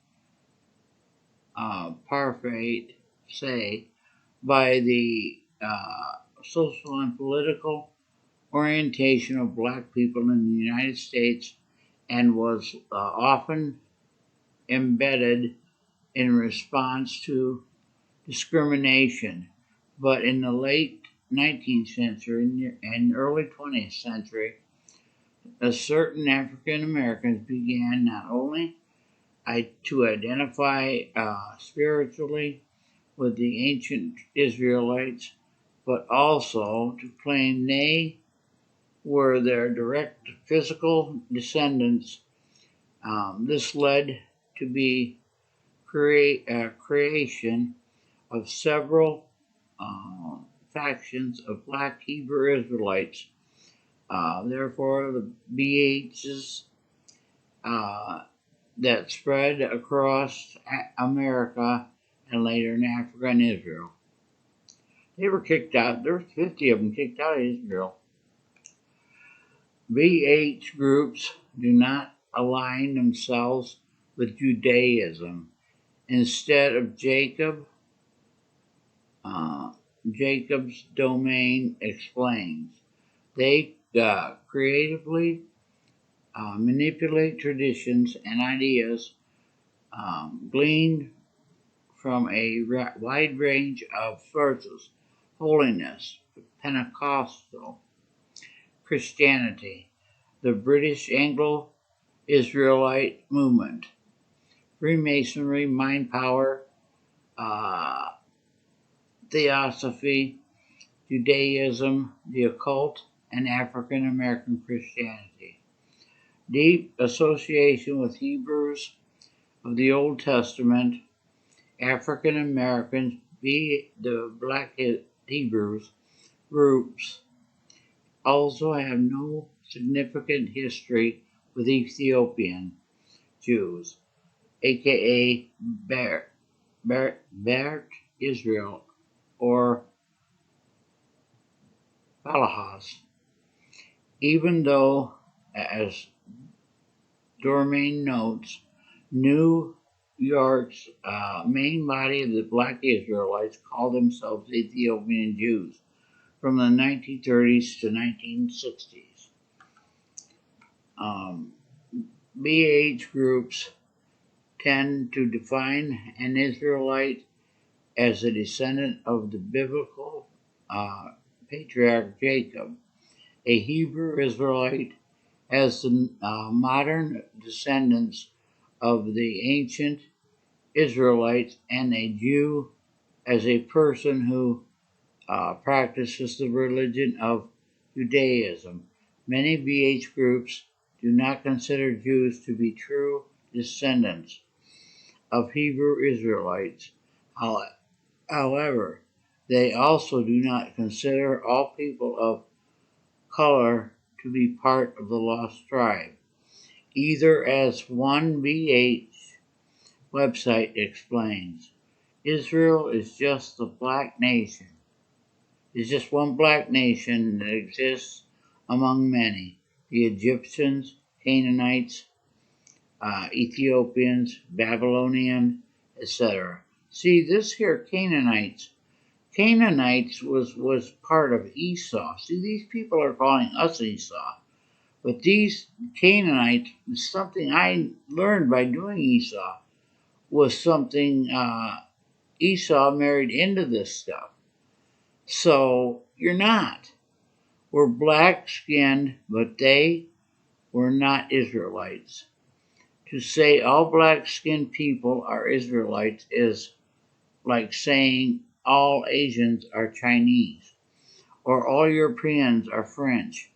A: Parfait say, by the social and political orientation of black people in the United States, and was often embedded in response to discrimination. But in the late 19th century and early 20th century, certain African Americans began not only to identify spiritually with the ancient Israelites, but also to claim they were their direct physical descendants. This led to the creation of several factions of Black Hebrew Israelites. Therefore, the BHs that spread across America and later in Africa and Israel. They were kicked out. There were 50 of them kicked out of Israel. BH groups do not align themselves with Judaism. Instead of Jacob's domain explains, they creatively manipulate traditions and ideas gleaned from a wide range of sources: holiness, Pentecostal, Christianity, the British Anglo-Israelite movement, Freemasonry, mind power, Theosophy, Judaism, the occult, and African American Christianity. Deep association with Hebrews of the Old Testament, African Americans, the Black Hebrews groups also have no significant history with Ethiopian Jews, aka Bert Israel or Falahas, even though, as Dormain notes, New York's main body of the Black Israelites called themselves Ethiopian Jews from the 1930s to 1960s. BH groups tend to define an Israelite as a descendant of the biblical patriarch Jacob, a Hebrew Israelite as the modern descendants of the ancient Israelites, and a Jew as a person who practices the religion of Judaism. Many BH groups do not consider Jews to be true descendants of Hebrew Israelites. However, they also do not consider all people of color to be part of the lost tribe, either, as one BH website explains. Israel is just the black nation. It's just one black nation that exists among many: the Egyptians, Canaanites, Ethiopians, Babylonian, etc. See, this here Canaanites was part of Esau. See, these people are calling us Esau. But these Canaanites, something I learned by doing Esau, was something Esau married into this stuff. So you're not. We're black-skinned, but they were not Israelites. To say all black-skinned people are Israelites is like saying all Asians are Chinese, or all Europeans are French.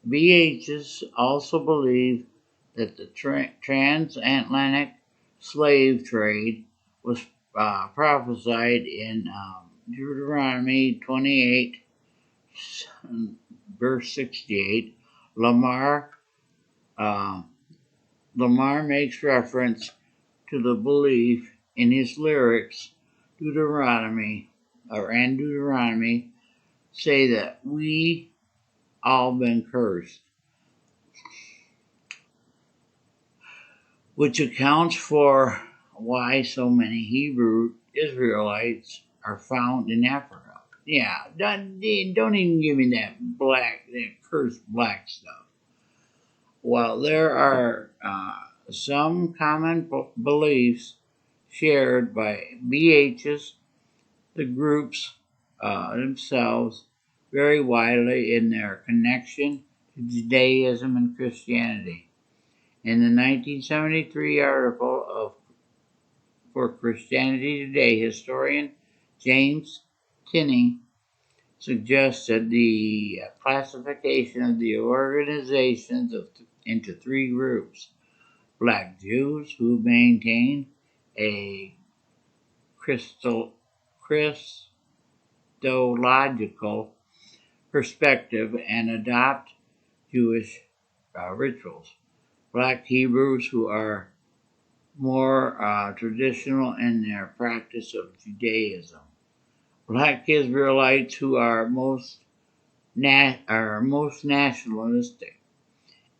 A: BHs also believe that the transatlantic slave trade was prophesied in Deuteronomy 28, verse 68. Lamar makes reference to the belief in his lyrics. Deuteronomy say that we all been cursed, which accounts for why so many Hebrew Israelites are found in Africa. Yeah, don't even give me that cursed black stuff. Well, there are some common beliefs shared by BHs. The groups themselves vary widely in their connection to Judaism and Christianity. In the 1973 article for Christianity Today, historian James Tinney suggested the classification of the organizations into three groups: Black Jews, who maintain a Christological perspective and adopt Jewish rituals; Black Hebrews who are more traditional in their practice of Judaism. Black Israelites who are most nationalistic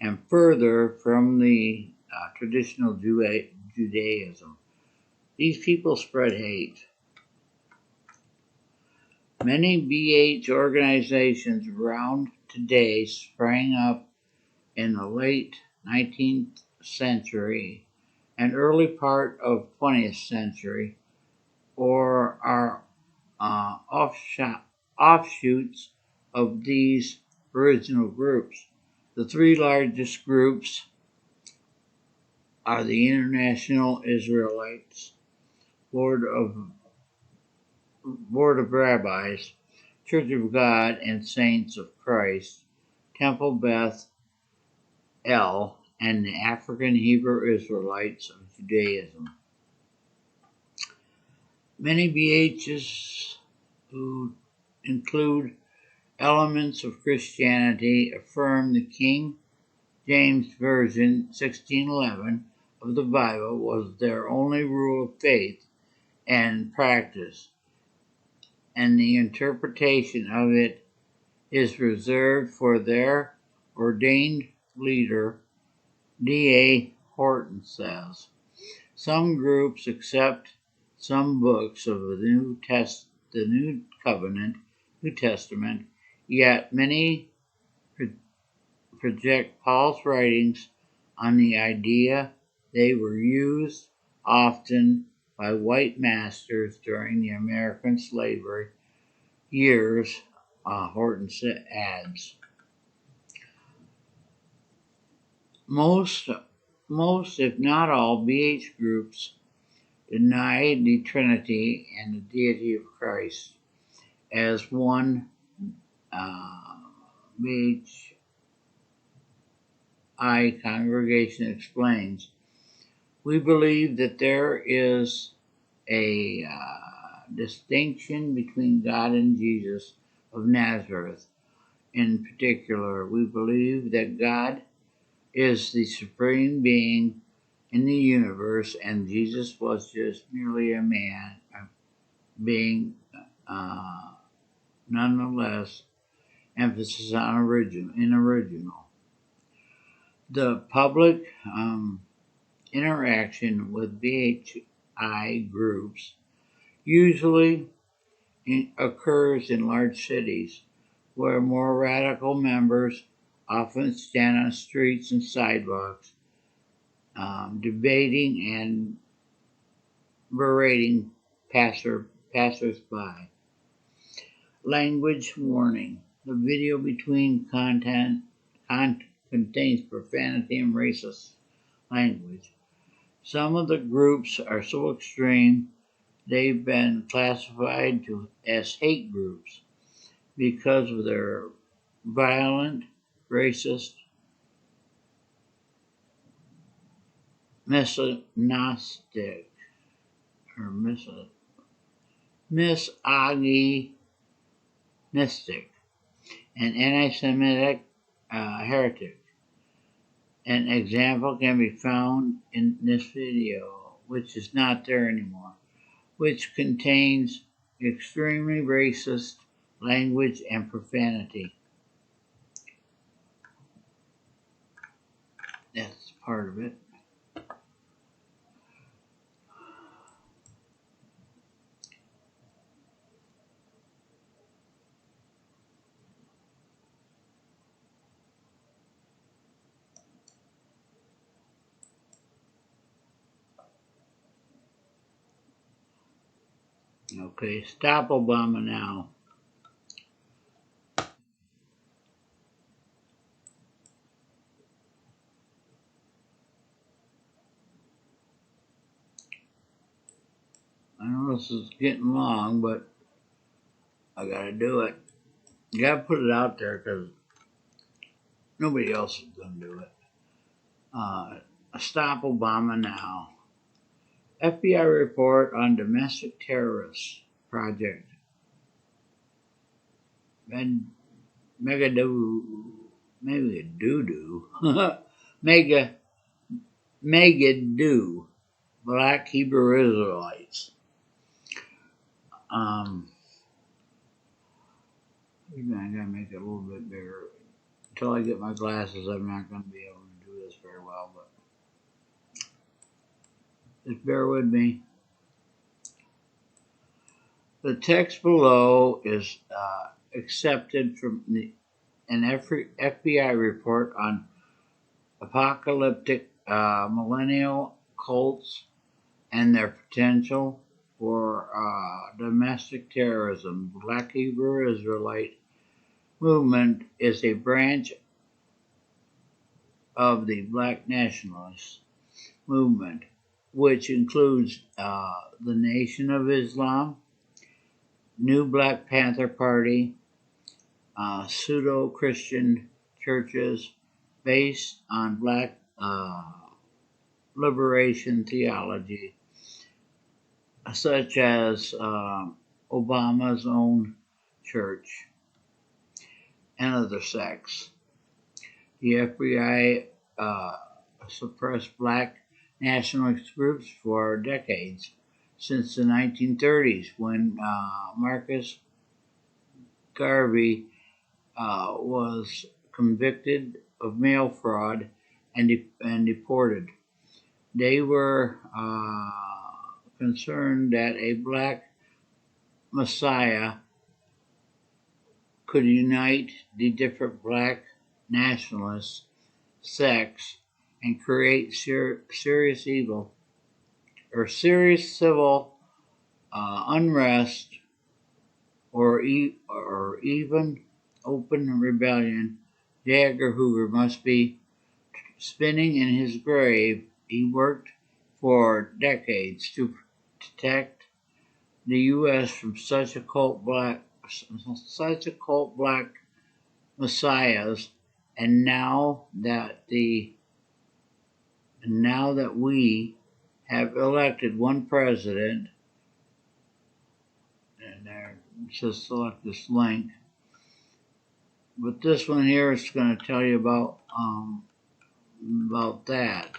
A: and further from the traditional Judaism. These people spread hate. Many BH organizations around today sprang up in the late 19th century and early part of 20th century, or are offshoots of these original groups. The three largest groups are the International Israelites, Board of Rabbis, Church of God and Saints of Christ, Temple Beth El, and the African Hebrew Israelites of Judaism. Many BHs who include elements of Christianity affirm the King James Version 1611 of the Bible was their only rule of faith and practice, and the interpretation of it is reserved for their ordained leader, D.A. Horton says. Some groups accept some books of the New Covenant, New Testament, yet many project Paul's writings on the idea they were used often by white masters during the American slavery years, Horton adds. Most, if not all, BH groups deny the Trinity and the deity of Christ. As one BHI congregation explains, we believe that there is a distinction between God and Jesus of Nazareth. In particular, we believe that God is the supreme being in the universe, and Jesus was just merely a man, being nonetheless emphasis on original. The public interaction with BHI groups usually occurs in large cities, where more radical members often stand on streets and sidewalks, debating and berating passers-by. Language warning. The video between contains profanity and racist language. Some of the groups are so extreme they've been classified as hate groups because of their violent, racist, misogynistic, and anti-Semitic heretic. An example can be found in this video, which is not there anymore, which contains extremely racist language and profanity. That's part of it. Okay, stop Obama now. I know this is getting long, but I gotta do it. You gotta put it out there because nobody else is gonna do it. Stop Obama now. FBI report on domestic terrorist project. Mega Megiddo, Black Hebrew Israelites. I gotta make it a little bit bigger. Until I get my glasses, I'm not gonna be able to do this very well, but just bear with me. The text below is accepted from an FBI report on apocalyptic millennial cults and their potential for domestic terrorism. Black Hebrew Israelite movement is a branch of the Black nationalist movement, which includes the Nation of Islam, New Black Panther Party, pseudo-Christian churches based on Black liberation theology, such as Obama's own church, and other sects. The FBI suppressed Black nationalist groups for decades, since the 1930s, when Marcus Garvey was convicted of mail fraud and deported. They were concerned that a Black Messiah could unite the different Black nationalist sects and create serious evil or serious civil unrest or even open rebellion. J. Edgar Hoover must be spinning in his grave. He worked for decades to protect the U.S. from such occult black messiahs, and now that we have elected one president, and there it says select this link, but this one here is going to tell you about that.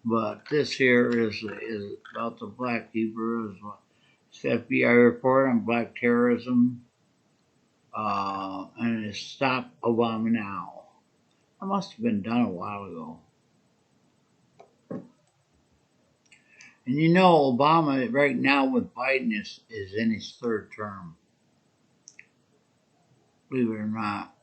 A: But this here is about the Black Hebrews. It's the FBI report on Black terrorism, and it's Stop Obama Now. That must have been done a while ago. And you know, Obama right now with Biden is in his third term. Believe it or not.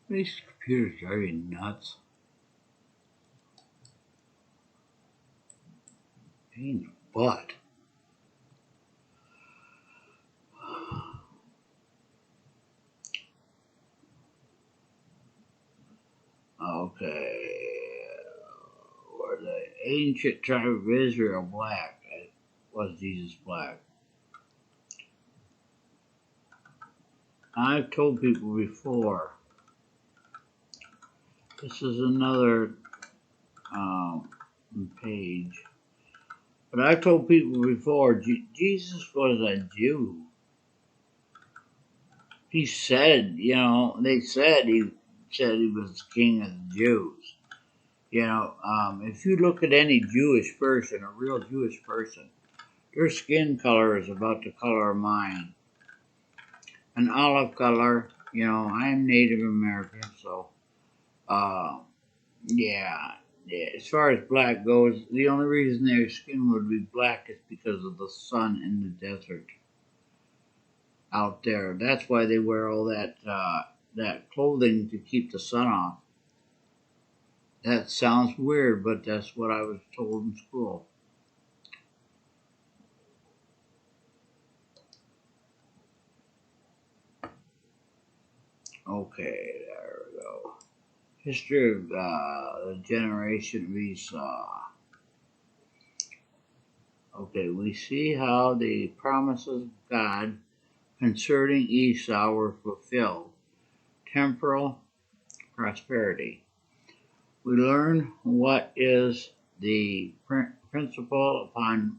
A: These computers are very nuts. Pain in the butt. Okay. Were the ancient tribe of Israel black? Was Jesus black? I've told people before. This is another page. But I've told people before, Jesus was a Jew. He said, they said he was king of the Jews. If you look at any Jewish person, a real Jewish person, their skin color is about the color of mine. An olive color, I'm Native American, so, yeah. As far as black goes, the only reason their skin would be black is because of the sun in the desert out there. That's why they wear all that clothing to keep the sun off. That sounds weird, but that's what I was told in school. Okay, there we go. History of the generation of Esau. Okay, we see how the promises of God concerning Esau were fulfilled. Temporal prosperity. We learn what is the principle upon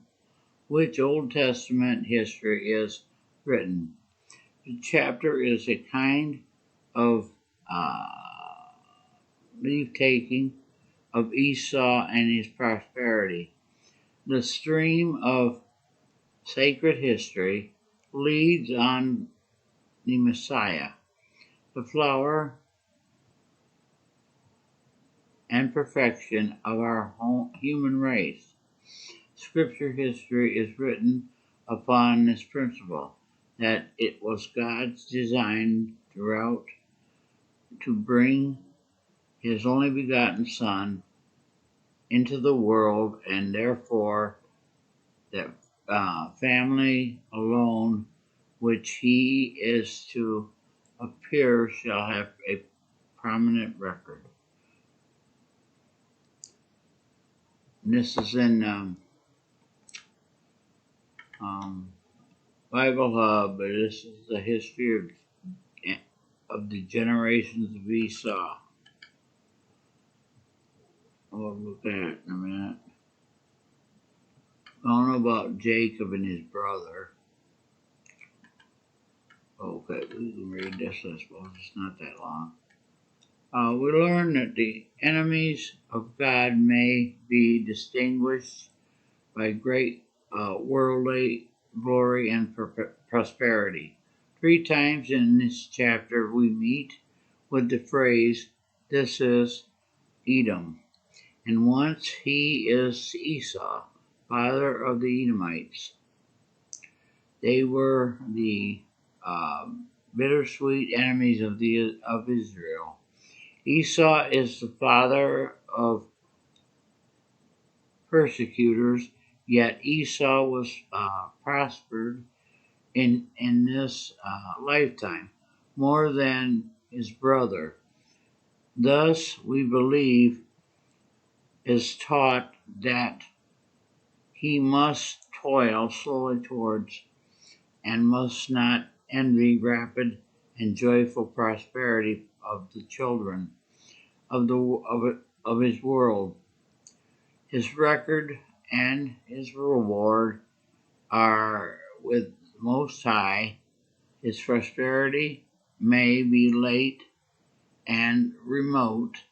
A: which Old Testament history is written. The chapter is a kind of leave taking of Esau and his prosperity. The stream of sacred history leads on the Messiah, the flower and perfection of our human race. Scripture history is written upon this principle that it was God's design throughout to bring his only begotten Son into the world, and therefore that family alone which he is to appear shall have a prominent record. And this is in Bible Hub, but this is the history of the generations of Esau. We'll look at it in a minute. I don't know about Jacob and his brother. Okay, we can read this, I suppose. It's not that long. We learn that the enemies of God may be distinguished by great worldly glory and prosperity. 3 times in this chapter we meet with the phrase, "This is Edom," and once he is Esau, father of the Edomites. They were the bittersweet enemies of Israel. Esau is the father of persecutors, yet Esau was prospered in this lifetime more than his brother. Thus, we believe is taught that he must toil slowly towards and must not envy rapid and joyful prosperity of the children of his world. His record and his reward are with Most High. His prosperity may be late and remote,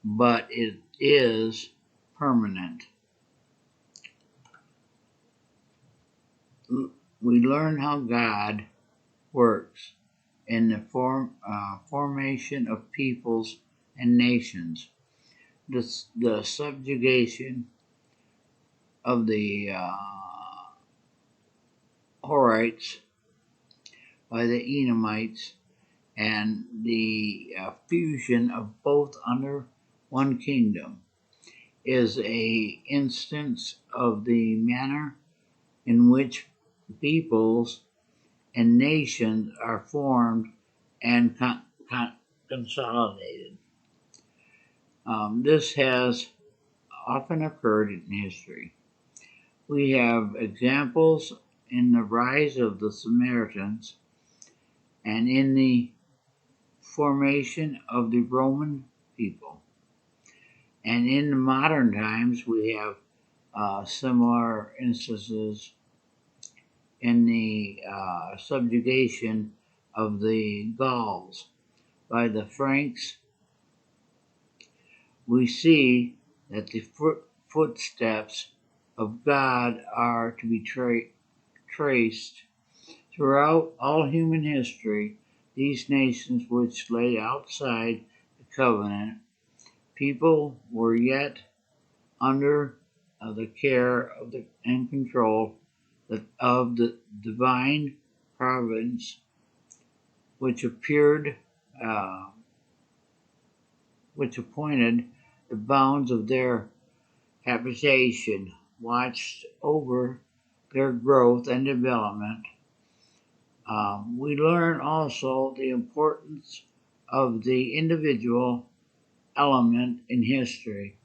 A: but it is permanent. We learn how God works in the formation of peoples and nations, the subjugation of the Horites by the Edomites, and the fusion of both under one kingdom is a instance of the manner in which peoples and nations are formed and consolidated. This has often occurred in history. We have examples in the rise of the Samaritans and in the formation of the Roman people. And in the modern times, we have similar instances in the subjugation of the Gauls by the Franks. We see that the footsteps of God are to be traced throughout all human history. These nations which lay outside the covenant, people were yet under the care of and control of the divine providence, which appointed the bounds of their habitation, watched over their growth and development. We learn also the importance of the individual element in history.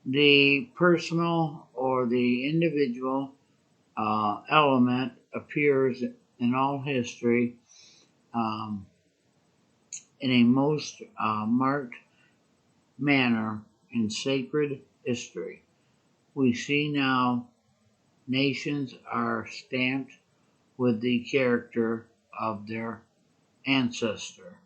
A: The personal or the individual element appears in all history in a most marked manner in sacred history. We see now nations are stamped with the character of their ancestor.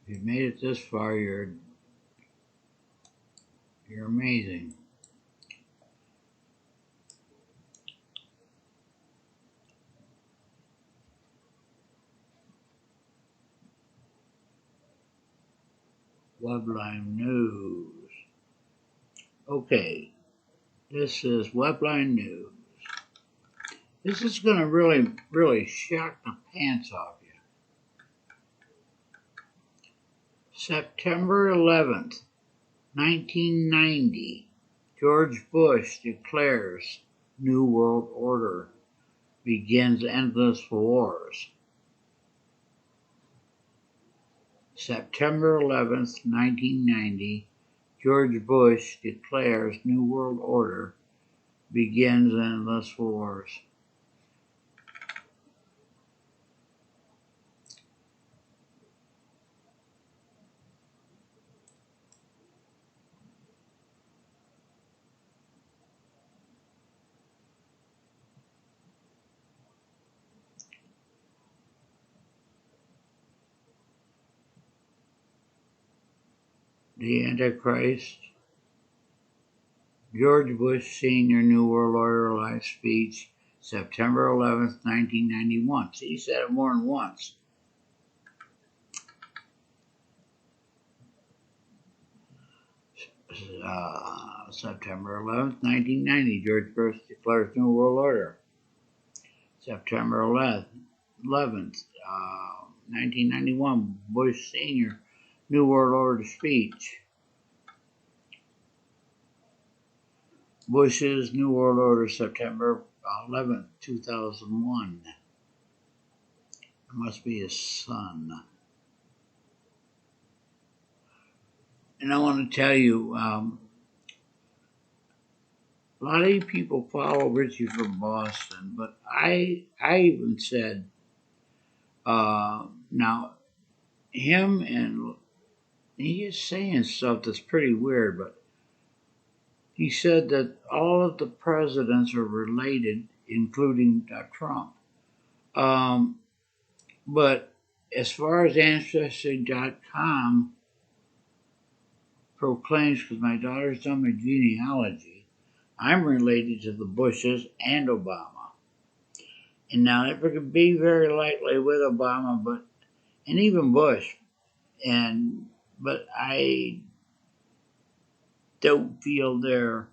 A: If you've made it this far, you're amazing. Webline News. Okay, this is Webline News. This is going to really shock the pants off you. September 11th, 1990, George Bush declares New World Order, begins endless wars. September 11th, 1990, George Bush declares New World Order, begins endless wars. The Antichrist. George Bush Sr. New World Order Live Speech, September 11th, 1991. See, he said it more than once. September 11th, 1990, George Bush declares New World Order. September 11th, 1991, Bush Sr. New World Order speech. Bush's New World Order, September 11th, 2001. It must be his son. And I want to tell you, a lot of you people follow Richie from Boston, but I even said, now, him and he is saying stuff that's pretty weird, but he said that all of the presidents are related, including Trump. But as far as Ancestry.com proclaims, because my daughter's done my genealogy, I'm related to the Bushes and Obama. And now it could be very likely with Obama, and even Bush. But I don't feel they aren't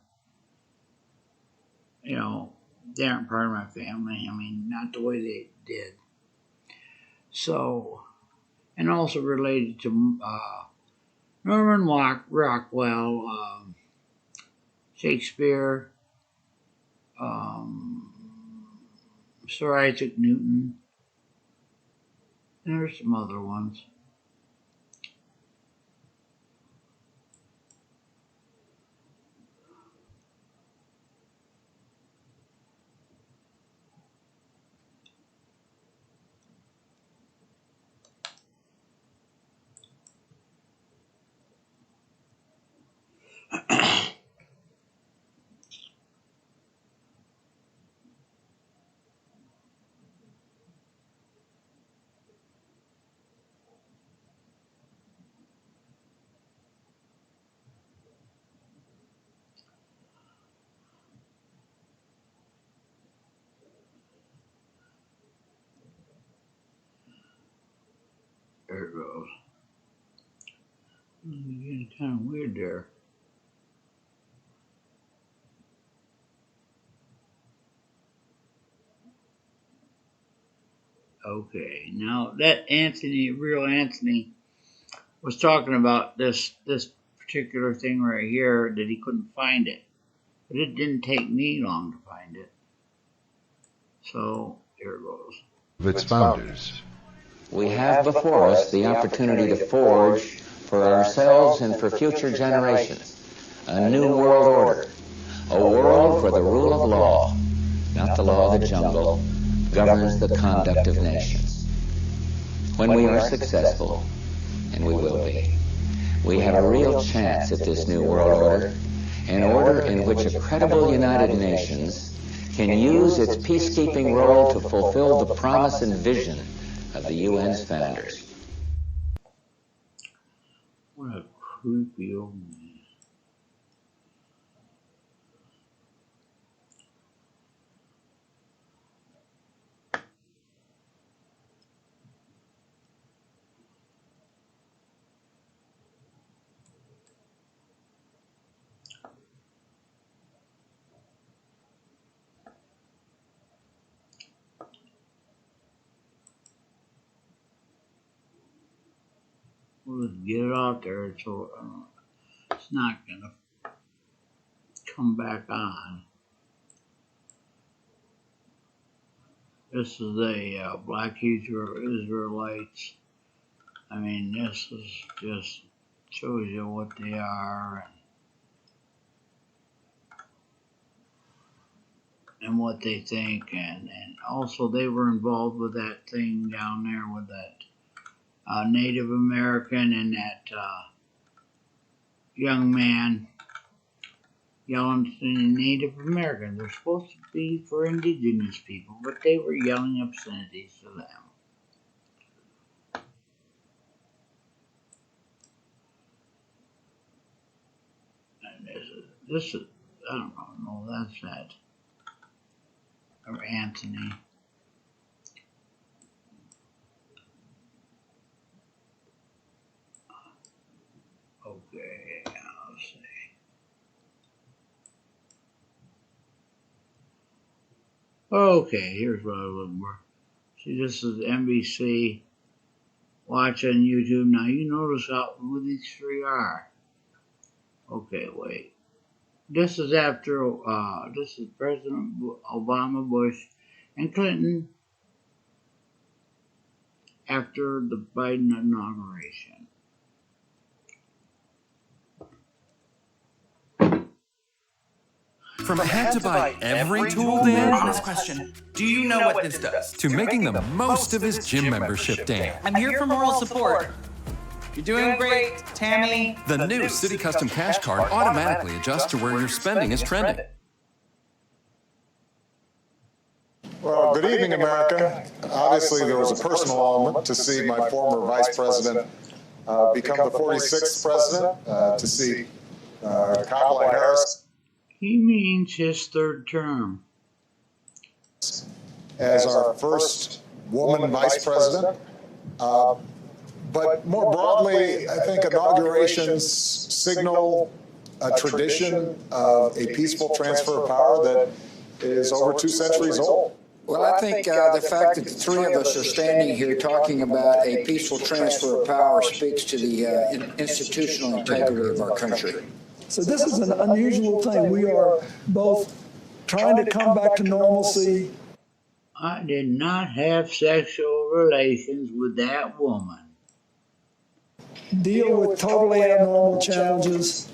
A: part of my family. I mean, not the way they did. So, and also related to Norman Rockwell, Shakespeare, Sir Isaac Newton, and there's some other ones. There it goes. Getting kind of weird there. Okay, now that real Anthony, was talking about this particular thing right here that he couldn't find it. But it didn't take me long to find it. So here it goes.
J: Of its founders.
K: We have before us the opportunity to forge for ourselves and for future generations a new world order, a world where the rule of law, not the law of the jungle, governs the conduct of nations. When we are successful, and we will be, we have a real chance at this new world order, an order in which a credible United Nations can use its peacekeeping role to fulfill the promise and vision of the UN's founders.
A: What a creepy old man. We'll just get it out there so it's not going to come back on. This is a Black Israelites. I mean, this is just shows you what they are and what they think. And also they were involved with that thing down there with that Native American and that young man yelling to Native American. They're supposed to be for indigenous people, but they were yelling obscenities to them. And this is I don't know, no, that's that. Or Anthony. Okay, let's see. Okay, here's what I was looking for. See, this is NBC. Watch on YouTube. Now you notice who these three are. Okay, wait. This is after, this is President Obama, Bush, and Clinton after the Biden inauguration.
L: From had to buy every tool, Dan? Honest question. Do you know what this does? To making the most of his gym membership, Dan.
M: I'm here for moral support. You're doing great, Tammy.
L: The new City Custom Cash Card automatically adjusts to where your spending is trending.
N: Well, good evening, America. Obviously, there was a personal element to see my former vice president become the 46th president, to see Kamala Harris.
A: He means his third term.
N: As our first woman vice president. But more broadly, I think inaugurations signal a tradition of a peaceful transfer of power that is over 2 centuries old.
O: Well, I think the fact that the three of us are standing here talking about a peaceful transfer of power speaks to the institutional integrity of our country.
H: So this is an unusual thing. We are both trying to come back to normalcy.
A: I did not have sexual relations with that woman.
H: Deal with totally abnormal challenges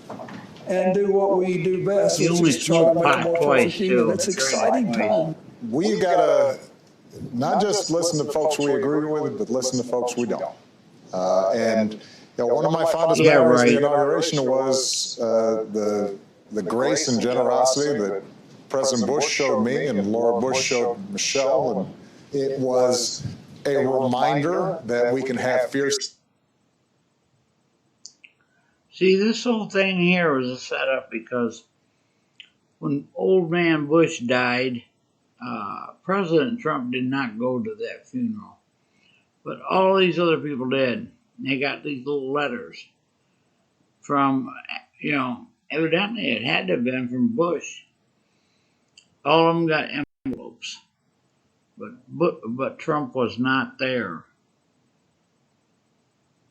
H: and do what we do best, which is try to make more perfect human. It's an exciting time.
N: We gotta not just listen to folks we agree with, but listen to folks we don't. And one of my fondest memories of the inauguration was the grace and generosity that President Bush showed me and Laura Bush showed Michelle, and it was a reminder that we can have fierce.
A: See, this whole thing here was a setup because when old man Bush died, President Trump did not go to that funeral, but all these other people did. They got these little letters from, evidently it had to have been from Bush. All of them got envelopes, but Trump was not there.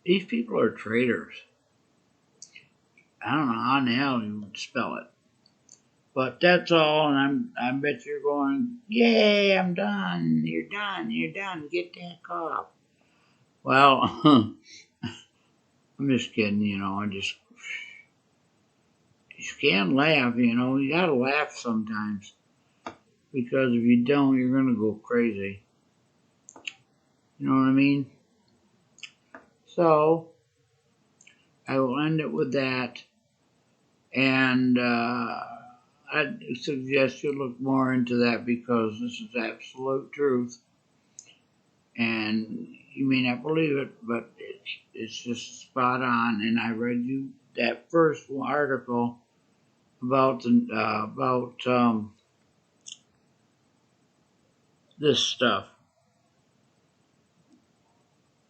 A: These people are traitors. I don't know how in the hell you would spell it. But that's all, and I bet you're going, yay, I'm done. You're done. You're done. Get that cough. Well, I'm just kidding, you know. You can't laugh, you know. You gotta laugh sometimes. Because if you don't, you're gonna go crazy. You know what I mean? So, I will end it with that. And I'd suggest you look more into that because this is absolute truth. And you may not believe it, but it's just spot on. And I read you that first article about this stuff.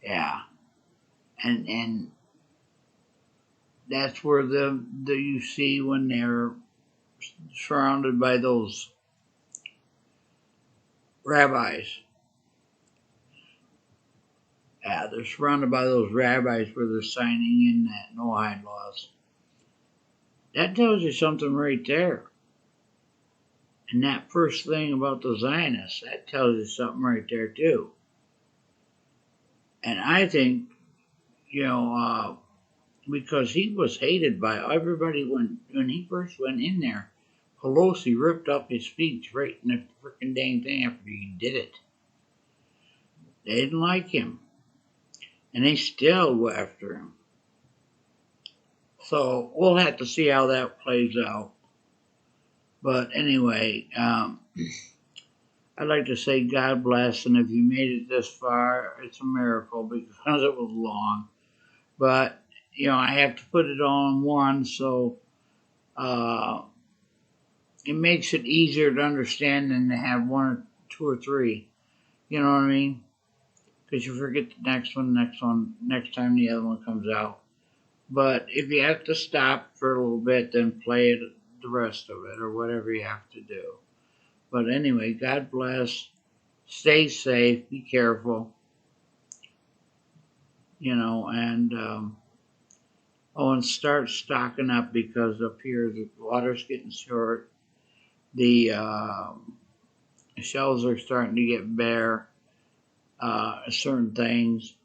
A: Yeah, and that's where the you see when they're surrounded by those rabbis. Yeah, they're surrounded by those rabbis where they're signing in that no-hide laws. That tells you something right there. And that first thing about the Zionists, that tells you something right there too. And I think, you know, because he was hated by everybody when he first went in there, Pelosi ripped up his speech right in the freaking dang thing after he did it. They didn't like him. And they still went after him. So we'll have to see how that plays out. But anyway, I'd like to say God bless, and if you made it this far, it's a miracle because it was long. But, you know, I have to put it all in one, so it makes it easier to understand than to have one or two or three. You know what I mean? Because you forget the next next time the other one comes out. But if you have to stop for a little bit, then play it, the rest of it, or whatever you have to do. But anyway, God bless. Stay safe. Be careful. You know, and and start stocking up because up here the water's getting short. The shelves are starting to get bare. Certain things.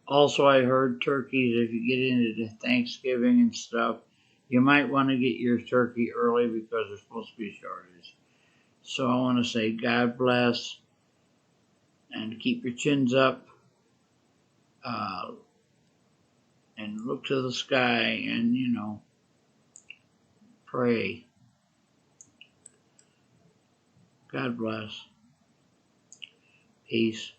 A: Also, I heard turkeys, if you get into Thanksgiving and stuff, you might want to get your turkey early because there's supposed to be a shortage. So I want to say God bless and keep your chins up and look to the sky and, you know, pray. God bless. Peace.